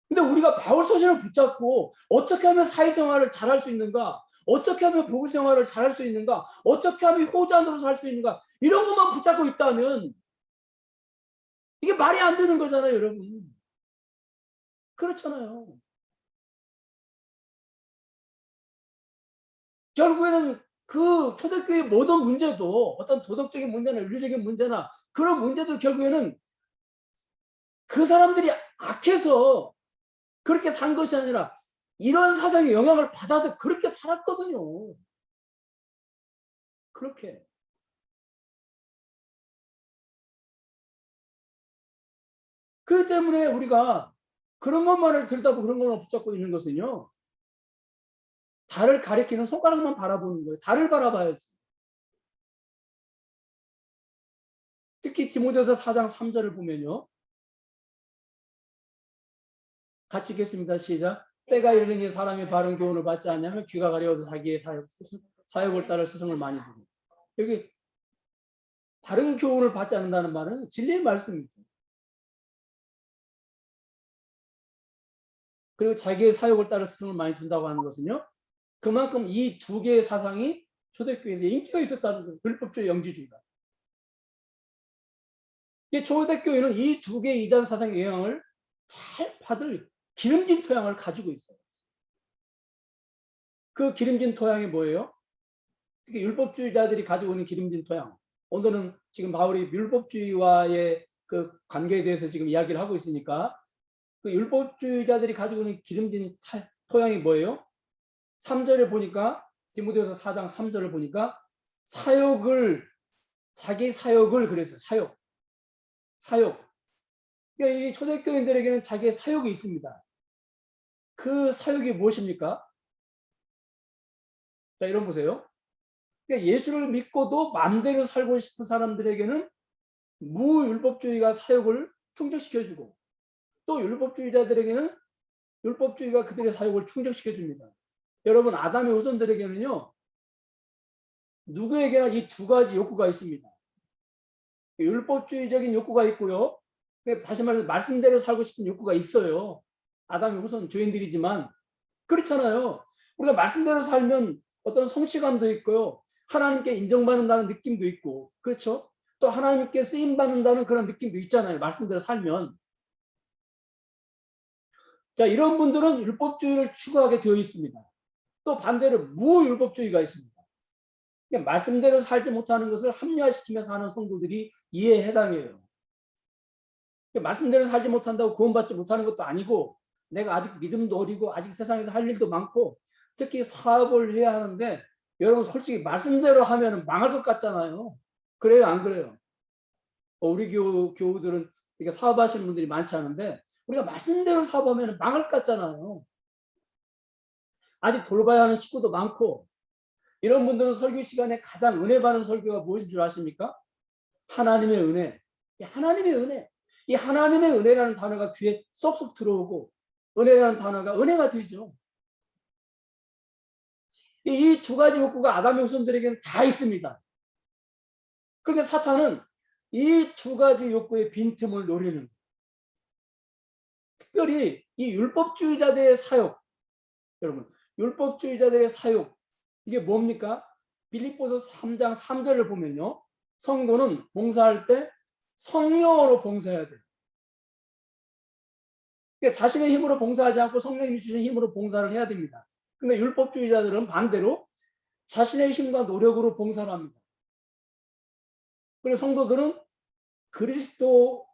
근데 우리가 바울 서신을 붙잡고 어떻게 하면 사회생활을 잘할 수 있는가, 어떻게 하면 부부생활을 잘할 수 있는가, 어떻게 하면 효자로서 살 수 있는가, 이런 것만 붙잡고 있다면 이게 말이 안 되는 거잖아요, 여러분. 그렇잖아요. 결국에는 그 초대교회의 모든 문제도 어떤 도덕적인 문제나 윤리적인 문제나 그런 문제들 결국에는 그 사람들이 악해서 그렇게 산 것이 아니라 이런 사상의 영향을 받아서 그렇게 살았거든요. 그렇게. 그렇기 때문에 우리가 그런 것만을 들여다보고 그런 것만 붙잡고 있는 것은요, 달을 가리키는 손가락만 바라보는 거예요. 달을 바라봐야지. 특히 디모데후서 4장 3절을 보면요, 같이 읽겠습니다. 시작. 때가 이르니 사람이 바른 교훈을 받지 않냐면 귀가 가려워서 자기의 사역을 따라 스승을 많이 두고. 여기 바른 교훈을 받지 않는다는 말은 진리의 말씀입니다. 그리고 자기의 사역을 따라 스승을 많이 둔다고 하는 것은요, 그만큼 이 두 개의 사상이 초대교회에 인기가 있었다는 거예요. 율법주의, 영지주의가. 초대교회는 이 두 개의 이단 사상의 영향을 잘 받을 기름진 토양을 가지고 있어요. 그 기름진 토양이 뭐예요? 특히 율법주의자들이 가지고 있는 기름진 토양. 오늘은 지금 바울이 율법주의와의 그 관계에 대해서 지금 이야기를 하고 있으니까 그 율법주의자들이 가지고 있는 기름진 토양이 뭐예요? 3절에 보니까 디모데후서 4장 3절을 보니까 자기 사역을 그랬어요. 사역. 그러니까 이 초대교인들에게는 자기의 사역이 있습니다. 그 사역이 무엇입니까? 자, 이런 보세요. 그러니까 예수를 믿고도 마음대로 살고 싶은 사람들에게는 무율법주의가 사역을 충족시켜주고, 또 율법주의자들에게는 율법주의가 그들의 사역을 충족시켜줍니다. 여러분, 아담의 후손들에게는요, 누구에게나 이 두 가지 욕구가 있습니다. 율법주의적인 욕구가 있고요. 다시 말해서 말씀대로 살고 싶은 욕구가 있어요. 아담의 후손 죄인들이지만 그렇잖아요. 우리가 말씀대로 살면 어떤 성취감도 있고요. 하나님께 인정받는다는 느낌도 있고, 그렇죠? 또 하나님께 쓰임받는다는 그런 느낌도 있잖아요. 말씀대로 살면. 자, 이런 분들은 율법주의를 추구하게 되어 있습니다. 또 반대로 무율법주의가 있습니다. 그러니까 말씀대로 살지 못하는 것을 합리화시키면서 하는 성도들이 이에 해당해요. 그러니까 말씀대로 살지 못한다고 구원받지 못하는 것도 아니고, 내가 아직 믿음도 어리고 아직 세상에서 할 일도 많고 특히 사업을 해야 하는데, 여러분 솔직히 말씀대로 하면 망할 것 같잖아요. 그래요, 안 그래요? 우리 교우들은 이렇게 사업하시는 분들이 많지 않은데, 우리가 말씀대로 사업하면 망할 것 같잖아요. 아직 돌봐야 하는 식구도 많고. 이런 분들은 설교 시간에 가장 은혜 받는 설교가 무엇인 줄 아십니까? 하나님의 은혜. 하나님의 은혜. 이 하나님의 은혜라는 단어가 귀에 쏙쏙 들어오고, 은혜라는 단어가 은혜가 되죠. 이 두 가지 욕구가 아담의 후손들에게는 다 있습니다. 그런데 사탄은 이 두 가지 욕구의 빈틈을 노리는, 특별히 이 율법주의자들의 사역, 여러분, 율법주의자들의 사역, 이게 뭡니까? 빌립보서 3장 3절을 보면요, 성도는 봉사할 때 성령으로 봉사해야 돼요. 그러니까 자신의 힘으로 봉사하지 않고 성령님이 주신 힘으로 봉사를 해야 됩니다. 근데 율법주의자들은 반대로 자신의 힘과 노력으로 봉사를 합니다. 그래서 성도들은 그리스도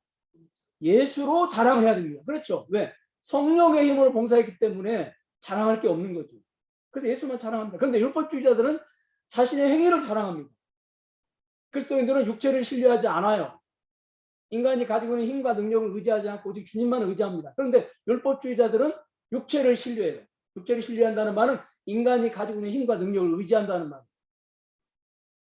예수로 자랑을 해야 됩니다. 그렇죠? 왜? 성령의 힘으로 봉사했기 때문에 자랑할 게 없는 거죠. 그래서 예수만 자랑합니다. 그런데 율법주의자들은 자신의 행위를 자랑합니다. 그리스도인들은 육체를 신뢰하지 않아요. 인간이 가지고 있는 힘과 능력을 의지하지 않고 오직 주님만을 의지합니다. 그런데 율법주의자들은 육체를 신뢰해요. 육체를 신뢰한다는 말은 인간이 가지고 있는 힘과 능력을 의지한다는 말.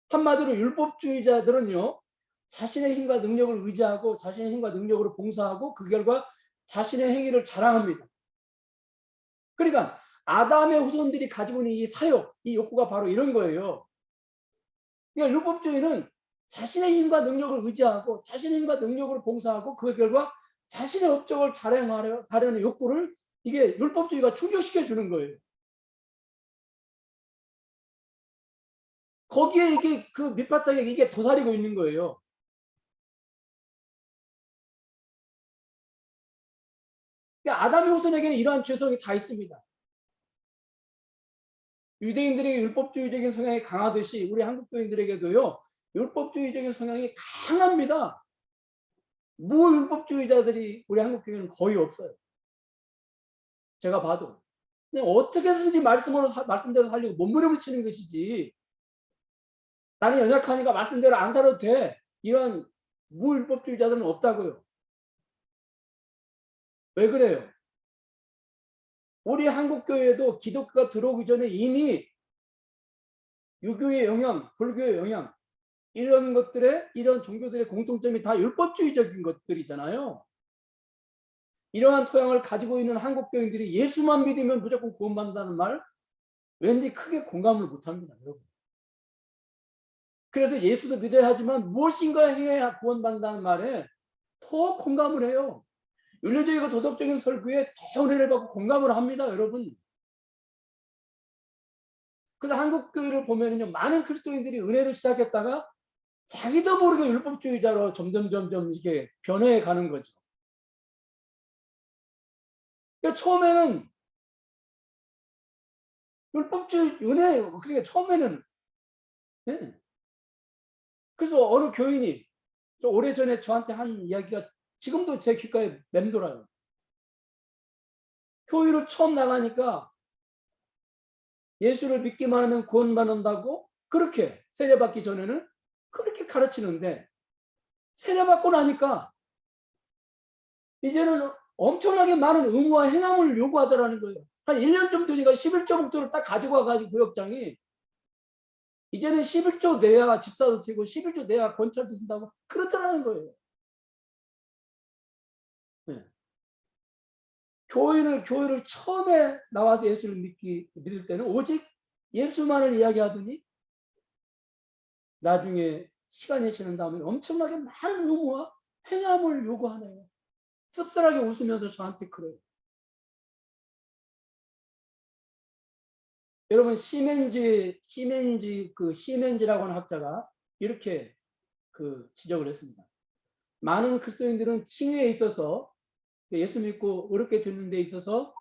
한마디로 율법주의자들은요, 자신의 힘과 능력을 의지하고 자신의 힘과 능력으로 봉사하고 그 결과 자신의 행위를 자랑합니다. 그러니까 아담의 후손들이 가지고 있는 이 사역, 이 욕구가 바로 이런 거예요. 그러니까 율법주의는 자신의 힘과 능력을 의지하고 자신의 힘과 능력으로 봉사하고 그 결과 자신의 업적을 자랑하려는 욕구를 이게 율법주의가 충족시켜 주는 거예요. 거기에 이게 그 밑바닥에 이게 도사리고 있는 거예요. 그러니까 아담의 후손에게는 이러한 죄성이 다 있습니다. 유대인들에게 율법주의적인 성향이 강하듯이 우리 한국교인들에게도요, 율법주의적인 성향이 강합니다. 무율법주의자들이 우리 한국교회는 거의 없어요. 제가 봐도. 그냥 어떻게 해서든지 말씀대로 살려고 몸부림을 치는 것이지, 나는 연약하니까 말씀대로 안 살아도 돼, 이런 무율법주의자들은 없다고요. 왜 그래요? 우리 한국교회에도 기독교가 들어오기 전에 이미 유교의 영향, 불교의 영향, 이런 것들의, 이런 종교들의 공통점이 다 율법주의적인 것들이잖아요. 이러한 토양을 가지고 있는 한국교인들이 예수만 믿으면 무조건 구원받는다는 말, 왠지 크게 공감을 못합니다, 여러분. 그래서 예수도 믿어야 하지만 무엇인가 해야 구원받는다는 말에 더 공감을 해요. 윤리적이고 도덕적인 설교에 더 은혜를 받고 공감을 합니다, 여러분. 그래서 한국교회를 보면요, 많은 그리스도인들이 은혜를 시작했다가 자기도 모르게 율법주의자로 점점 이렇게 변해해 가는 거죠. 그러니까 처음에는 율법주의 은혜, 그러니까 처음에는, 네. 그래서 어느 교인이 오래전에 저한테 한 이야기가 지금도 제 귓가에 맴돌아요. 교회를 처음 나가니까 예수를 믿기만 하면 구원받는다고 그렇게 세례받기 전에는 그렇게 가르치는데 세례받고 나니까 이제는 엄청나게 많은 의무와 행함을 요구하더라는 거예요. 한 1년 좀 되니까 11조 목도를 딱 가지고 와가지고 구역장이 이제는 11조 내야 집사도 되고 11조 내야 권찰도 된다고 그렇더라는 거예요. 네. 교회를 처음에 나와서 예수를 믿을 때는 오직 예수만을 이야기하더니 나중에 시간이 지난 다음에 엄청나게 많은 의무와 행함을 요구하네요. 씁쓸하게 웃으면서 저한테 그래요. 여러분 시멘지라고 하는 학자가 이렇게 지적을 했습니다. 많은 그리스도인들은 칭의에 있어서 예수 믿고 어렵게 되는 데 있어서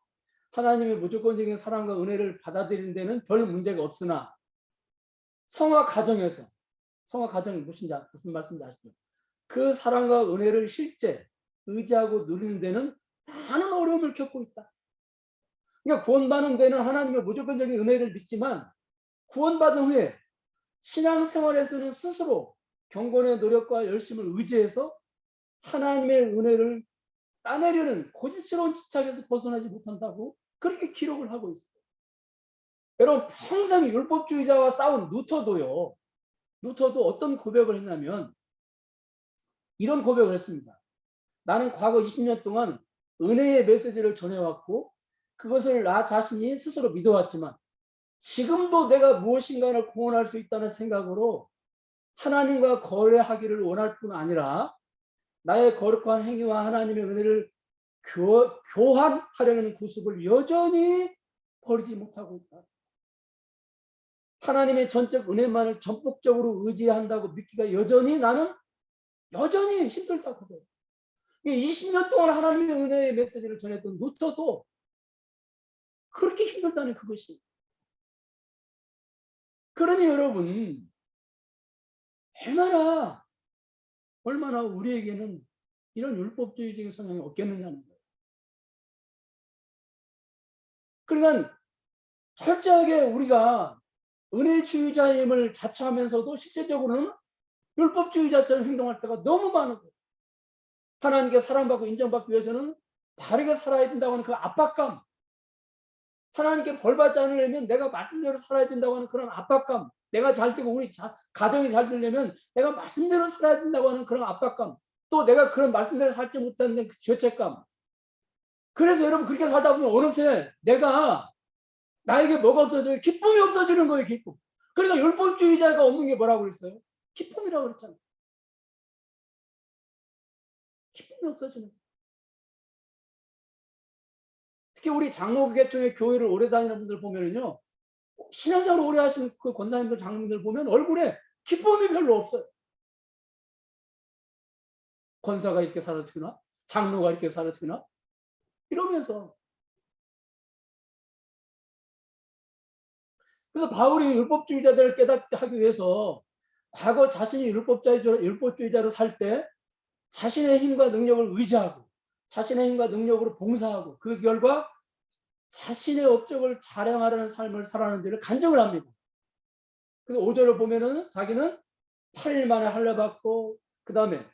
하나님의 무조건적인 사랑과 은혜를 받아들이는 데는 별 문제가 없으나 성화 가정에서 성화 가정이 무슨 말씀인지 아시죠? 그 사랑과 은혜를 실제 의지하고 누리는 데는 많은 어려움을 겪고 있다. 그러니까 구원받는 데는 하나님의 무조건적인 은혜를 믿지만 구원받은 후에 신앙생활에서는 스스로 경건의 노력과 열심을 의지해서 하나님의 은혜를 따내려는 고집스러운 집착에서 벗어나지 못한다고 그렇게 기록을 하고 있어요. 여러분 평생 율법주의자와 싸운 루터도 어떤 고백을 했냐면 이런 고백을 했습니다. 나는 과거 20년 동안 은혜의 메시지를 전해왔고 그것을 나 자신이 스스로 믿어왔지만 지금도 내가 무엇인가를 공헌할 수 있다는 생각으로 하나님과 거래하기를 원할 뿐 아니라 나의 거룩한 행위와 하나님의 은혜를 교환하려는 구습을 여전히 버리지 못하고 있다. 하나님의 전적 은혜만을 전폭적으로 의지한다고 믿기가 나는 여전히 힘들다고 그래요. 20년 동안 하나님의 은혜의 메시지를 전했던 루터도 그렇게 힘들다는 그것이. 그러니 여러분 얼마나 우리에게는 이런 율법주의적인 성향이 없겠느냐는 거예요. 그러니까 철저하게 우리가 은혜주의자임을 자처하면서도 실제적으로는 율법주의자처럼 행동할 때가 너무 많은 거예요. 하나님께 사랑받고 인정받기 위해서는 바르게 살아야 된다고 하는 그 압박감, 하나님께 벌받지 않으려면 내가 말씀대로 살아야 된다고 하는 그런 압박감, 내가 잘 되고 우리 가정이 잘 되려면 내가 말씀대로 살아야 된다고 하는 그런 압박감, 또 내가 그런 말씀대로 살지 못하는 그 죄책감. 그래서 여러분 그렇게 살다 보면 어느새 나에게 뭐가 없어져요? 기쁨이 없어지는 거예요. 기쁨. 그러니까 율법주의자가 없는 게 뭐라고 그랬어요? 기쁨이라고 그랬잖아요. 기쁨이 없어지는 거예요. 특히 우리 장로계통의 교회를 오래 다니는 분들 보면은요, 신앙생활을 오래 하신 그 권사님들, 장로님들 보면 얼굴에 기쁨이 별로 없어요. 권사가 이렇게 살아지거나, 장로가 이렇게 살아지거나, 이러면서. 그래서 바울이 율법주의자들을 깨닫게 하기 위해서 과거 자신이 율법주의자로 살 때 자신의 힘과 능력을 의지하고 자신의 힘과 능력으로 봉사하고 그 결과 자신의 업적을 자랑하려는 삶을 살아가는 데를 간증을 합니다. 그래서 5절을 보면은 자기는 8일 만에 할례받고 그 다음에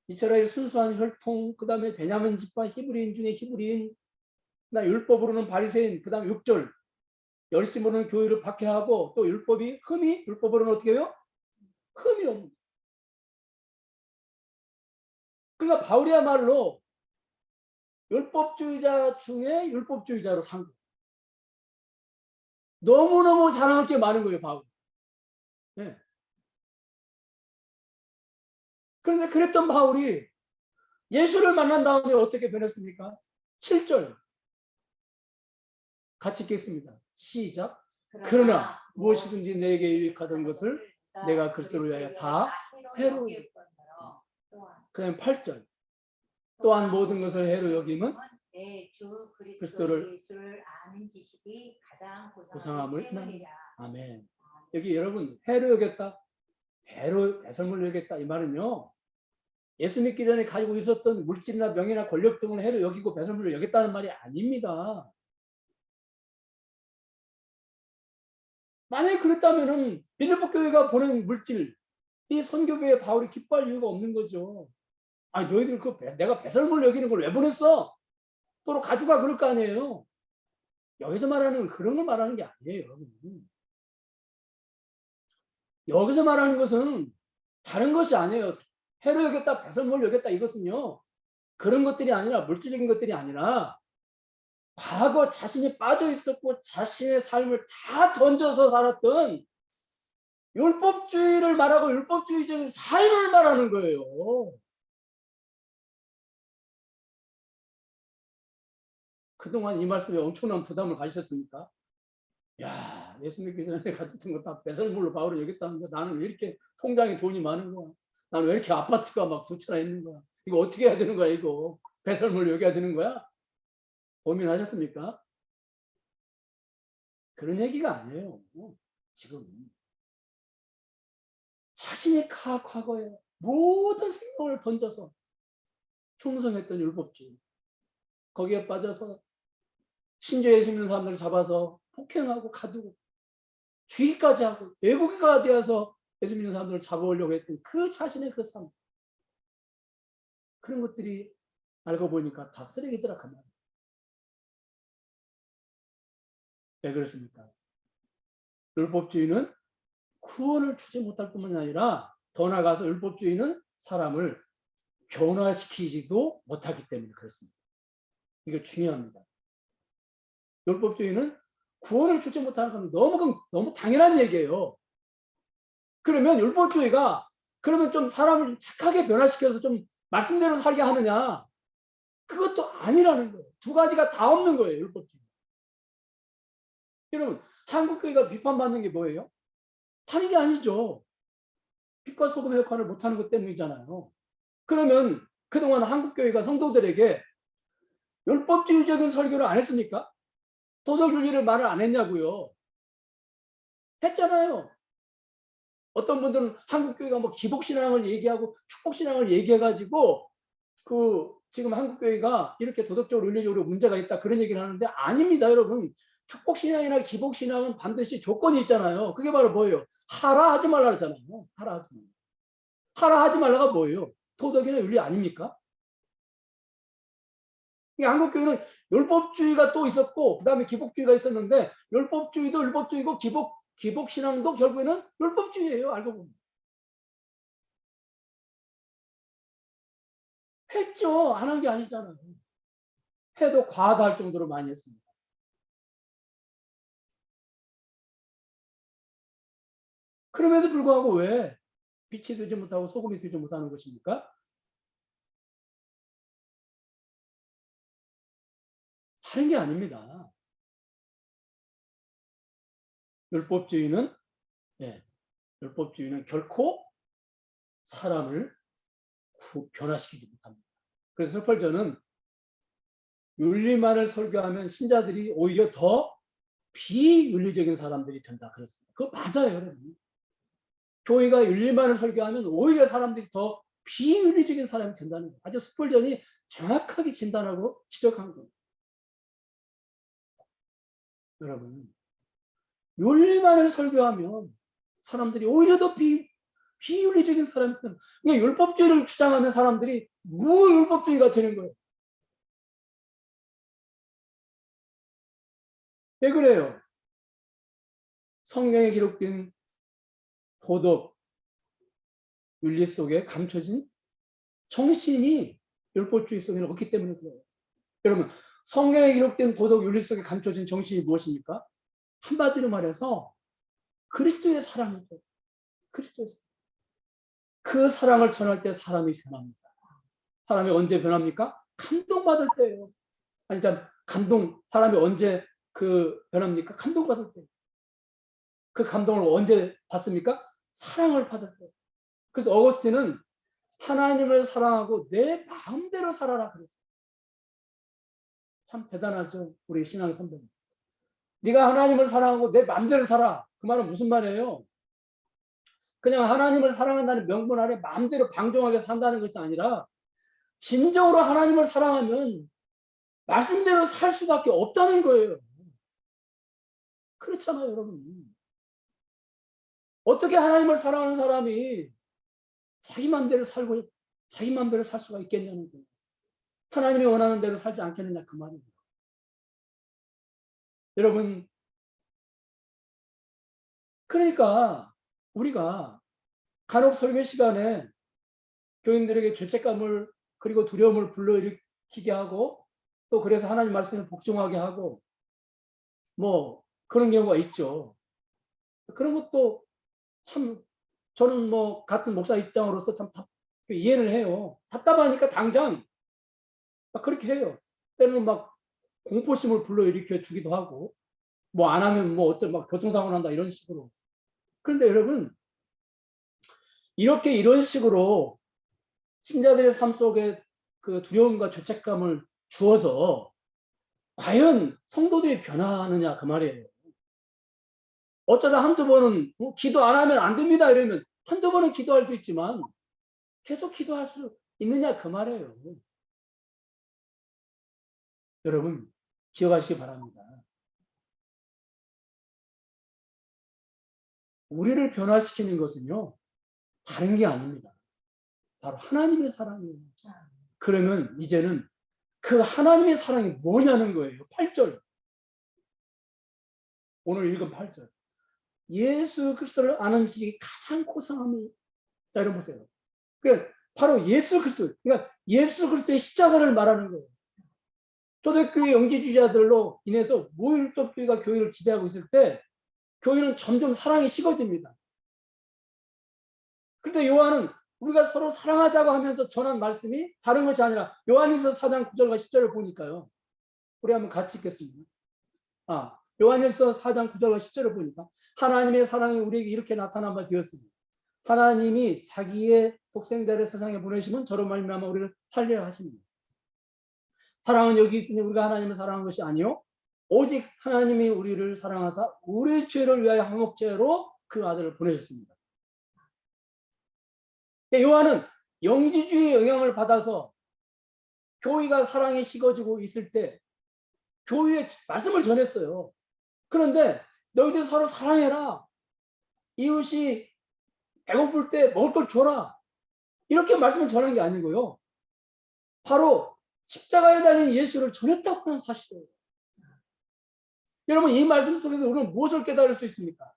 이스라엘 순수한 혈통, 그 다음에 베냐민 지파 히브리인 중에 히브리인, 그다음 율법으로는 바리새인, 그 다음 6절 열심으로는 교회를 박해하고 또 율법으로는 어떻게 해요? 흠이 없는. 그러니까 바울이야말로 율법주의자 중에 율법주의자로 산 거예요. 너무너무 자랑할 게 많은 거예요, 바울. 네. 그런데 그랬던 바울이 예수를 만난 다음에 어떻게 변했습니까? 7절 같이 읽겠습니다. 시작. 그러나 무엇이든지 내게 유익하던 것을 내가 그리스도를 위하여 다 해로 여겼다. 그 다음에 8절 또한 모든 것을 해로 여김은 내 주 그리스도를 예수를 아는 지식이 가장 고상함을 때문이라. 아멘. 여기 여러분 해로 여겼다, 배설물로 여겼다 이 말은요, 예수 믿기 전에 가지고 있었던 물질이나 명예나 권력 등을 해로 여기고 배설물로 여겼다는 말이 아닙니다. 만약에 그랬다면은 빌립보 교회가 보낸 물질, 이 선교부에 바울이 기뻐할 이유가 없는 거죠. 아니 너희들 내가 배설물 여기는 걸 왜 보냈어? 또로 가져가 그럴 거 아니에요. 여기서 말하는 그런 걸 말하는 게 아니에요, 여러분. 여기서 말하는 것은 다른 것이 아니에요. 해로 여겼다, 배설물 여겼다 이것은요. 그런 것들이 아니라 물질적인 것들이 아니라 과거 자신이 빠져 있었고 자신의 삶을 다 던져서 살았던 율법주의를 말하고 율법주의적인 삶을 말하는 거예요. 그동안 이 말씀에 엄청난 부담을 가지셨습니까? 야, 예수 믿기 전에 가졌던 거 다 배설물로 바울이 여겼다는데 나는 왜 이렇게 통장에 돈이 많은 거야? 나는 왜 이렇게 아파트가 막 두 채나 있는 거야? 이거 어떻게 해야 되는 거야, 이거? 배설물 여겨야 되는 거야? 고민하셨습니까? 그런 얘기가 아니에요. 지금 자신의 과거에 모든 생명을 던져서 충성했던 율법주의, 거기에 빠져서 심지어 예수 믿는 사람들을 잡아서 폭행하고 가두고 주의까지 하고 외국에까지 가서 예수 믿는 사람들을 잡아오려고 했던 그 자신의 그 삶, 그런 것들이 알고 보니까 다 쓰레기더라 그 말이에요. 왜 그렇습니까? 율법주의는 구원을 주지 못할 뿐만 아니라 더 나아가서 율법주의는 사람을 변화시키지도 못하기 때문에 그렇습니다. 이게 중요합니다. 율법주의는 구원을 주지 못하는 건 너무 당연한 얘기예요. 그러면 율법주의가 그러면 좀 사람을 착하게 변화시켜서 좀 말씀대로 살게 하느냐? 그것도 아니라는 거예요. 두 가지가 다 없는 거예요, 율법주의. 여러분, 한국교회가 비판받는 게 뭐예요? 다른 게 아니죠. 빛과 소금의 역할을 못하는 것 때문이잖아요. 그러면 그동안 한국교회가 성도들에게 율법주의적인 설교를 안 했습니까? 도덕윤리를 말을 안 했냐고요. 했잖아요. 어떤 분들은 한국교회가 뭐 기복신앙을 얘기하고 축복신앙을 얘기해가지고 지금 한국교회가 이렇게 도덕적으로 윤리적으로 문제가 있다 그런 얘기를 하는데 아닙니다, 여러분. 축복신앙이나 기복신앙은 반드시 조건이 있잖아요. 그게 바로 뭐예요? 하라 하지 말라 했잖아요. 하라 하지 말라. 하라 하지 말라가 뭐예요? 도덕이나 윤리 아닙니까? 한국교회는 율법주의가 또 있었고 그 다음에 기복주의가 있었는데 율법주의도 율법주의고 기복신앙도 결국에는 율법주의예요. 알고 보면. 했죠. 안 한 게 아니잖아요. 해도 과다할 정도로 많이 했습니다. 그럼에도 불구하고 왜 빛이 되지 못하고 소금이 되지 못하는 것입니까? 다른 게 아닙니다. 율법주의는 결코 사람을 변화시키지 못합니다. 그래서 설펄저는 윤리만을 설교하면 신자들이 오히려 더 비윤리적인 사람들이 된다 그랬습니다. 그거 맞아요, 여러분. 교회가 윤리만을 설교하면 오히려 사람들이 더 비윤리적인 사람이 된다는 거예요. 아주 스펄전이 정확하게 진단하고 지적한 거예요. 여러분, 윤리만을 설교하면 사람들이 오히려 더 비윤리적인 사람이 된다. 그러니까 율법주의를 주장하면 사람들이 무율법주의가 되는 거예요. 왜 그래요? 성경에 기록된 도덕, 윤리 속에 감춰진 정신이 율법주의 속에는 없기 때문에 그래요. 여러분, 성경에 기록된 도덕, 윤리 속에 감춰진 정신이 무엇입니까? 한마디로 말해서 그리스도의 사랑이죠. 그리스도의 사랑. 그 사랑을 전할 때 사람이 변합니다. 사람이 언제 변합니까? 감동받을 때예요. 아니, 사람이 언제 변합니까? 감동받을 때. 그 감동을 언제 받습니까? 사랑을 받을 때. 그래서 어거스틴은 하나님을 사랑하고 내 마음대로 살아라 그랬어요. 참 대단하죠, 우리 신앙 선배님. 네가 하나님을 사랑하고 내 마음대로 살아. 그 말은 무슨 말이에요? 그냥 하나님을 사랑한다는 명분 아래 마음대로 방종하게 산다는 것이 아니라 진정으로 하나님을 사랑하면 말씀대로 살 수밖에 없다는 거예요. 그렇잖아요, 여러분. 어떻게 하나님을 사랑하는 사람이 자기 마음대로 살고 자기 마음대로 살 수가 있겠냐는 거예요. 하나님이 원하는 대로 살지 않겠느냐 그 말이에요. 여러분, 그러니까 우리가 간혹 설교 시간에 교인들에게 죄책감을 그리고 두려움을 불러일으키게 하고 또 그래서 하나님 말씀을 복종하게 하고 뭐 그런 경우가 있죠. 그런 것도 참 저는 뭐 같은 목사 입장으로서 참 이해를 해요. 답답하니까 당장 막 그렇게 해요. 때로는 막 공포심을 불러일으켜 주기도 하고 뭐 안 하면 뭐 어떤 막 교통사고 난다 이런 식으로. 그런데 여러분 이렇게 이런 식으로 신자들의 삶 속에 그 두려움과 죄책감을 주어서 과연 성도들이 변화하느냐 그 말이에요. 어쩌다 한두 번은 기도 안 하면 안 됩니다 이러면 한두 번은 기도할 수 있지만 계속 기도할 수 있느냐 그 말이에요. 여러분 기억하시기 바랍니다. 우리를 변화시키는 것은요 다른 게 아닙니다. 바로 하나님의 사랑이에요. 그러면 이제는 그 하나님의 사랑이 뭐냐는 거예요. 8절. 오늘 읽은 8절. 예수 그리스도를 아는 지식이 가장 고상함이. 자, 여러분 보세요. 그러니까 바로 예수 그리스도. 그러니까 예수 그리스도의 십자가를 말하는 거예요. 초대교회 영지주의자들로 인해서 무율법주의가 교회를 지배하고 있을 때 교회는 점점 사랑이 식어집니다. 그런데 요한은 우리가 서로 사랑하자고 하면서 전한 말씀이 다른 것이 아니라 요한일서 4장 9절과 10절을 보니까요. 우리 한번 같이 읽겠습니다. 요한일서 4장 9절과 10절을 보니까 하나님의 사랑이 우리에게 이렇게 나타난 바 되었습니다. 하나님이 자기의 독생자를 세상에 보내시면 저로 말미암아 우리를 살리라 하십니다. 사랑은 여기 있으니 우리가 하나님을 사랑한 것이 아니요 오직 하나님이 우리를 사랑하사 우리의 죄를 위하여 한목죄로 그 아들을 보내셨습니다. 요한은 영지주의의 영향을 받아서 교회가 사랑이 식어지고 있을 때 교회의 말씀을 전했어요. 그런데 너희들 서로 사랑해라. 이웃이 배고플 때 먹을 걸 줘라. 이렇게 말씀을 전한 게 아니고요. 바로 십자가에 달린 예수를 전했다고 하는 사실이에요. 여러분 이 말씀 속에서 우리는 무엇을 깨달을 수 있습니까?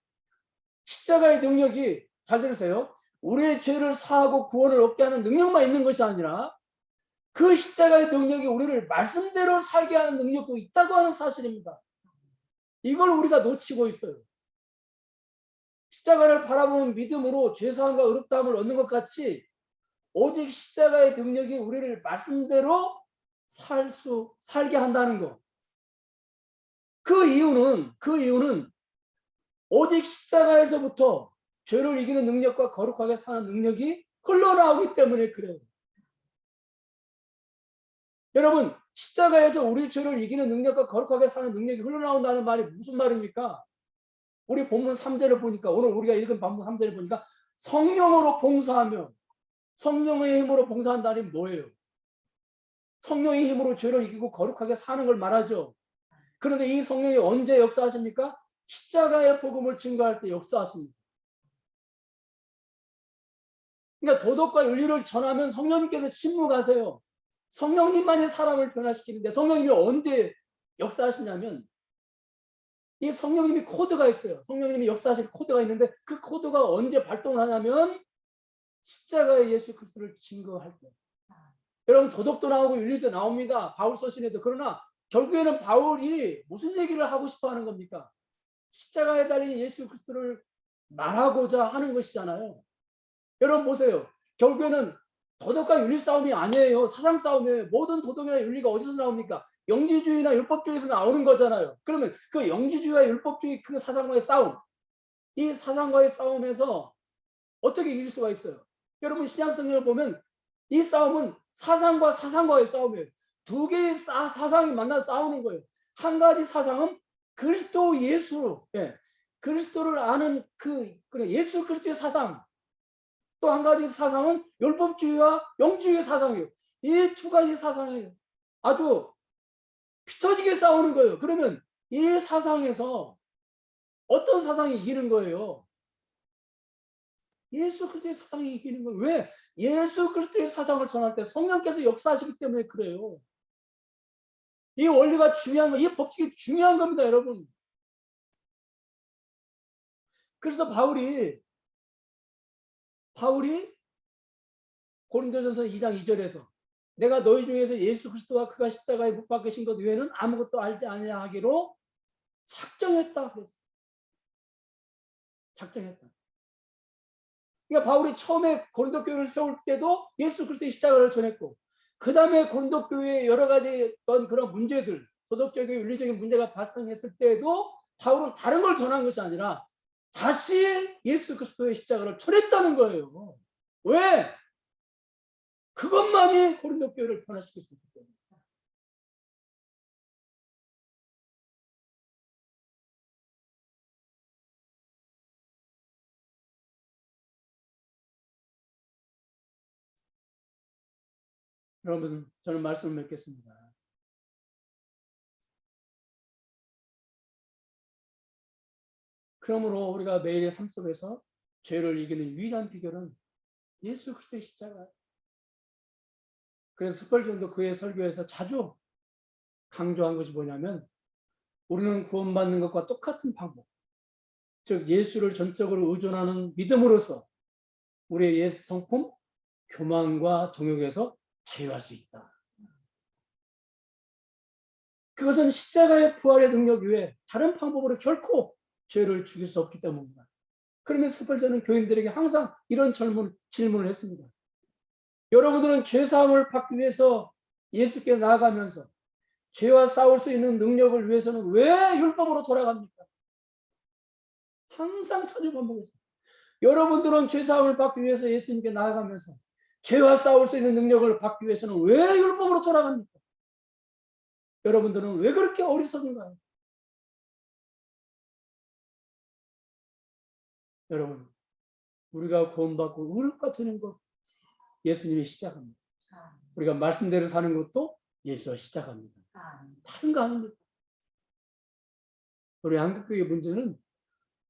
십자가의 능력이 잘 들으세요. 우리의 죄를 사하고 구원을 얻게 하는 능력만 있는 것이 아니라 그 십자가의 능력이 우리를 말씀대로 살게 하는 능력도 있다고 하는 사실입니다. 이걸 우리가 놓치고 있어요. 십자가를 바라보는 믿음으로 죄사함과 의롭다함을 얻는 것 같이 오직 십자가의 능력이 우리를 말씀대로 살게 한다는 것. 그 이유는 오직 십자가에서부터 죄를 이기는 능력과 거룩하게 사는 능력이 흘러나오기 때문에 그래요. 여러분 십자가에서 우리 죄를 이기는 능력과 거룩하게 사는 능력이 흘러나온다는 말이 무슨 말입니까? 우리 본문 3절을 보니까 오늘 우리가 읽은 본문 3절을 보니까 성령으로 봉사하며 성령의 힘으로 봉사한다는 뭐예요? 성령의 힘으로 죄를 이기고 거룩하게 사는 걸 말하죠. 그런데 이 성령이 언제 역사하십니까? 십자가의 복음을 증거할 때 역사하십니다. 그러니까 도덕과 윤리를 전하면 성령님께서 침묵하세요. 성령님만이 사람을 변화시키는데 성령님이 언제 역사하시냐면 이 성령님이 코드가 있어요. 성령님이 역사하실 코드가 있는데 그 코드가 언제 발동하냐면 십자가의 예수 그리스도를 증거할 때. 여러분 도덕도 나오고 윤리도 나옵니다. 바울 서신에도. 그러나 결국에는 바울이 무슨 얘기를 하고 싶어 하는 겁니까? 십자가에 달린 예수 그리스도를 말하고자 하는 것이잖아요. 여러분 보세요. 결국에는 도덕과 윤리 싸움이 아니에요. 사상 싸움이에요. 모든 도덕이나 윤리가 어디서 나옵니까? 영지주의나 율법주의에서 나오는 거잖아요. 그러면 그 영지주의와 율법주의 그 사상과의 싸움, 이 사상과의 싸움에서 어떻게 이길 수가 있어요? 여러분 신약성경을 보면 이 싸움은 사상과 사상과의 싸움이에요. 두 개의 사상이 만나 싸우는 거예요. 한 가지 사상은 그리스도 예수, 그리스도를 아는 그 예수 그리스도의 사상, 또 한 가지 사상은 율법주의와 영주의의 사상이에요. 이 두 가지 사상이 아주 피터지게 싸우는 거예요. 그러면 이 사상에서 어떤 사상이 이기는 거예요? 예수 그리스도의 사상이 이기는 거예요. 왜? 예수 그리스도의 사상을 전할 때 성령께서 역사하시기 때문에 그래요. 이 원리가 중요한 거, 이 법칙이 중요한 겁니다, 여러분. 그래서 바울이 고린도전서 2장 2절에서 내가 너희 중에서 예수 그리스도와 그가 십자가에 못 박히신 것 외에는 아무것도 알지 아니하기로 작정했다. 그랬어요. 작정했다. 그러니까 바울이 처음에 고린도 교회를 세울 때도 예수 그리스도의 십자가를 전했고, 그 다음에 고린도 교회에 여러 가지 어떤 그런 문제들, 도덕적인 윤리적인 문제가 발생했을 때도 바울은 다른 걸 전한 것이 아니라 다시 예수 그리스도의 십자가를 전했다는 거예요. 왜? 그것만이 고린도 교회를 변화시킬 수 있기 때문에. 여러분, 저는 말씀을 맺겠습니다. 그러므로 우리가 매일의 삶 속에서 죄를 이기는 유일한 비결은 예수 그리스도의 십자가. 그래서 스펄전도 그의 설교에서 자주 강조한 것이 뭐냐면, 우리는 구원받는 것과 똑같은 방법, 즉 예수를 전적으로 의존하는 믿음으로써 우리의 옛 성품, 교만과 정욕에서 자유할 수 있다. 그것은 십자가의 부활의 능력 외에 다른 방법으로 결코 죄를 죽일 수 없기 때문입니다. 그러면 스펄전은 교인들에게 항상 이런 질문을 했습니다. 여러분들은 죄사함을 받기 위해서 예수께 나아가면서 죄와 싸울 수 있는 능력을 위해서는 왜 율법으로 돌아갑니까? 항상 자주 반복했어요. 여러분들은 죄사함을 받기 위해서 예수님께 나아가면서 죄와 싸울 수 있는 능력을 받기 위해서는 왜 율법으로 돌아갑니까? 여러분들은 왜 그렇게 어리석은가요? 여러분, 우리가 구원받고 의롭다 되는 것, 예수님이 시작합니다. 우리가 말씀대로 사는 것도 예수와 시작합니다. 다른 거 아닙니다. 우리 한국교회 문제는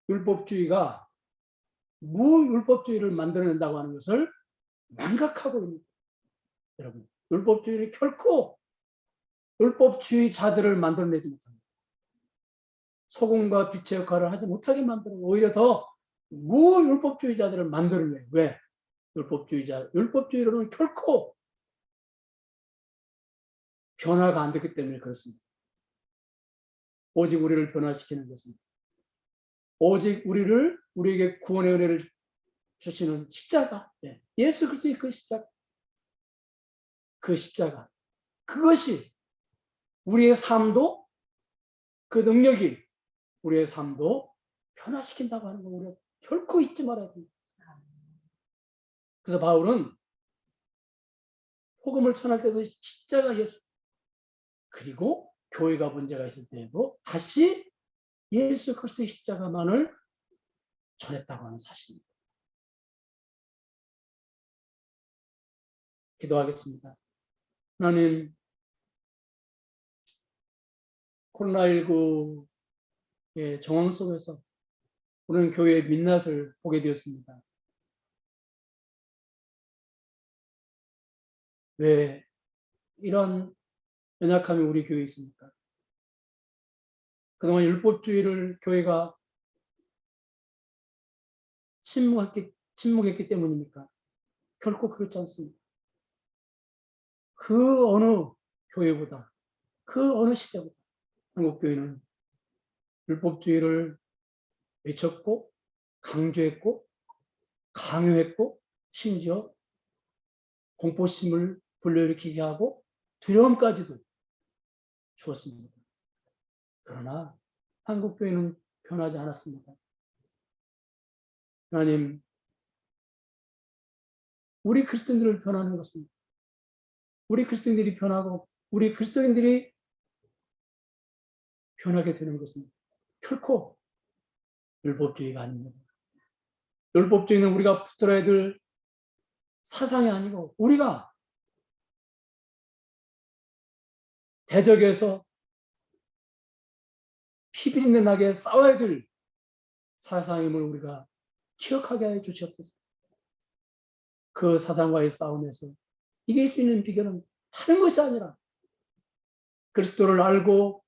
율법주의가 무율법주의를 만들어낸다고 하는 것을 망각하고 있습니다. 여러분, 율법주의는 결코 율법주의자들을 만들어내지 못합니다. 소금과 빛의 역할을 하지 못하게 만들고 오히려 더 무율법주의자들을 만들어내요. 왜? 율법주의로는 결코 변화가 안 됐기 때문에 그렇습니다. 오직 우리를 변화시키는 것은 오직 우리에게 구원의 은혜를 주시는 십자가, 예수 그리스도의 그 십자가, 그것이 우리의 삶도, 그 능력이 우리의 삶도 변화시킨다고 하는 거 우리가 결코 잊지 말아야 됩니다. 그래서 바울은 복음을 전할 때도 십자가 예수, 그리고 교회가 문제가 있을 때에도 다시 예수 그리스도의 십자가만을 전했다고 하는 사실입니다. 기도하겠습니다. 하나님, 코로나19의 정황 속에서 우리는 교회의 민낯을 보게 되었습니다. 왜 이런 연약함이 우리 교회에 있습니까? 그동안 율법주의를 교회가 침묵했기 때문입니까? 결코 그렇지 않습니다. 그 어느 교회보다, 그 어느 시대보다 한국교회는 율법주의를 외쳤고 강조했고 강요했고 심지어 공포심을 불러일으키게 하고 두려움까지도 주었습니다. 그러나 한국교회는 변하지 않았습니다. 하나님, 우리 그리스도인들을 변하는 것은, 우리 그리스도인들이 변하고 우리 그리스도인들이 변하게 되는 것은 결코 율법주의가 아닙니다. 율법주의는 우리가 붙들어야 될 사상이 아니고 우리가 대적에서 피비린내 나게 싸워야 될 사상임을 우리가 기억하게 해 주시옵소서. 그 사상과의 싸움에서 이길 수 있는 비결은 다른 것이 아니라 그리스도를 알고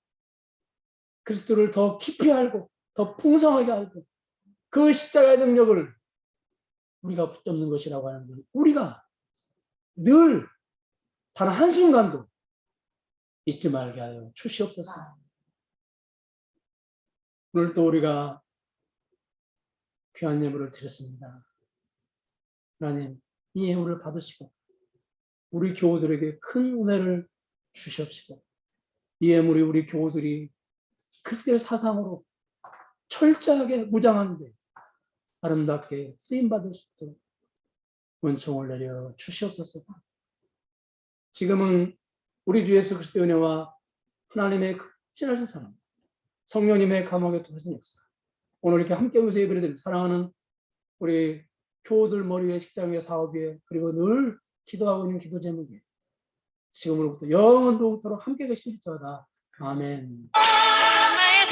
그리스도를 더 깊이 알고 더 풍성하게 알고 그 십자가의 능력을 우리가 붙잡는 것이라고 하는 것, 우리가 늘 단 한순간도 잊지 말게 하여 주시옵소서. 오늘 또 우리가 귀한 예물을 드렸습니다. 하나님, 이 예물을 받으시고 우리 교우들에게 큰 은혜를 주시옵시고 이 예물이 우리 교우들이 그리스도의 사상으로 철저하게 무장하는데 아름답게 쓰임받을 수 있도록 은총을 내려 주시옵소서. 지금은 우리 주 예수 그리스도의 은혜와 하나님의 극진하신 사랑, 성령님의 감옥에 통하신 역사, 오늘 이렇게 함께 오면서 예배를 드리는 사랑하는 우리 교우들 머리 위에 식당 위에 사업 위에 그리고 늘 기도하고 있는 기도 제목에 지금으로부터 영원토록 함께 계시리로다. 아멘. 나의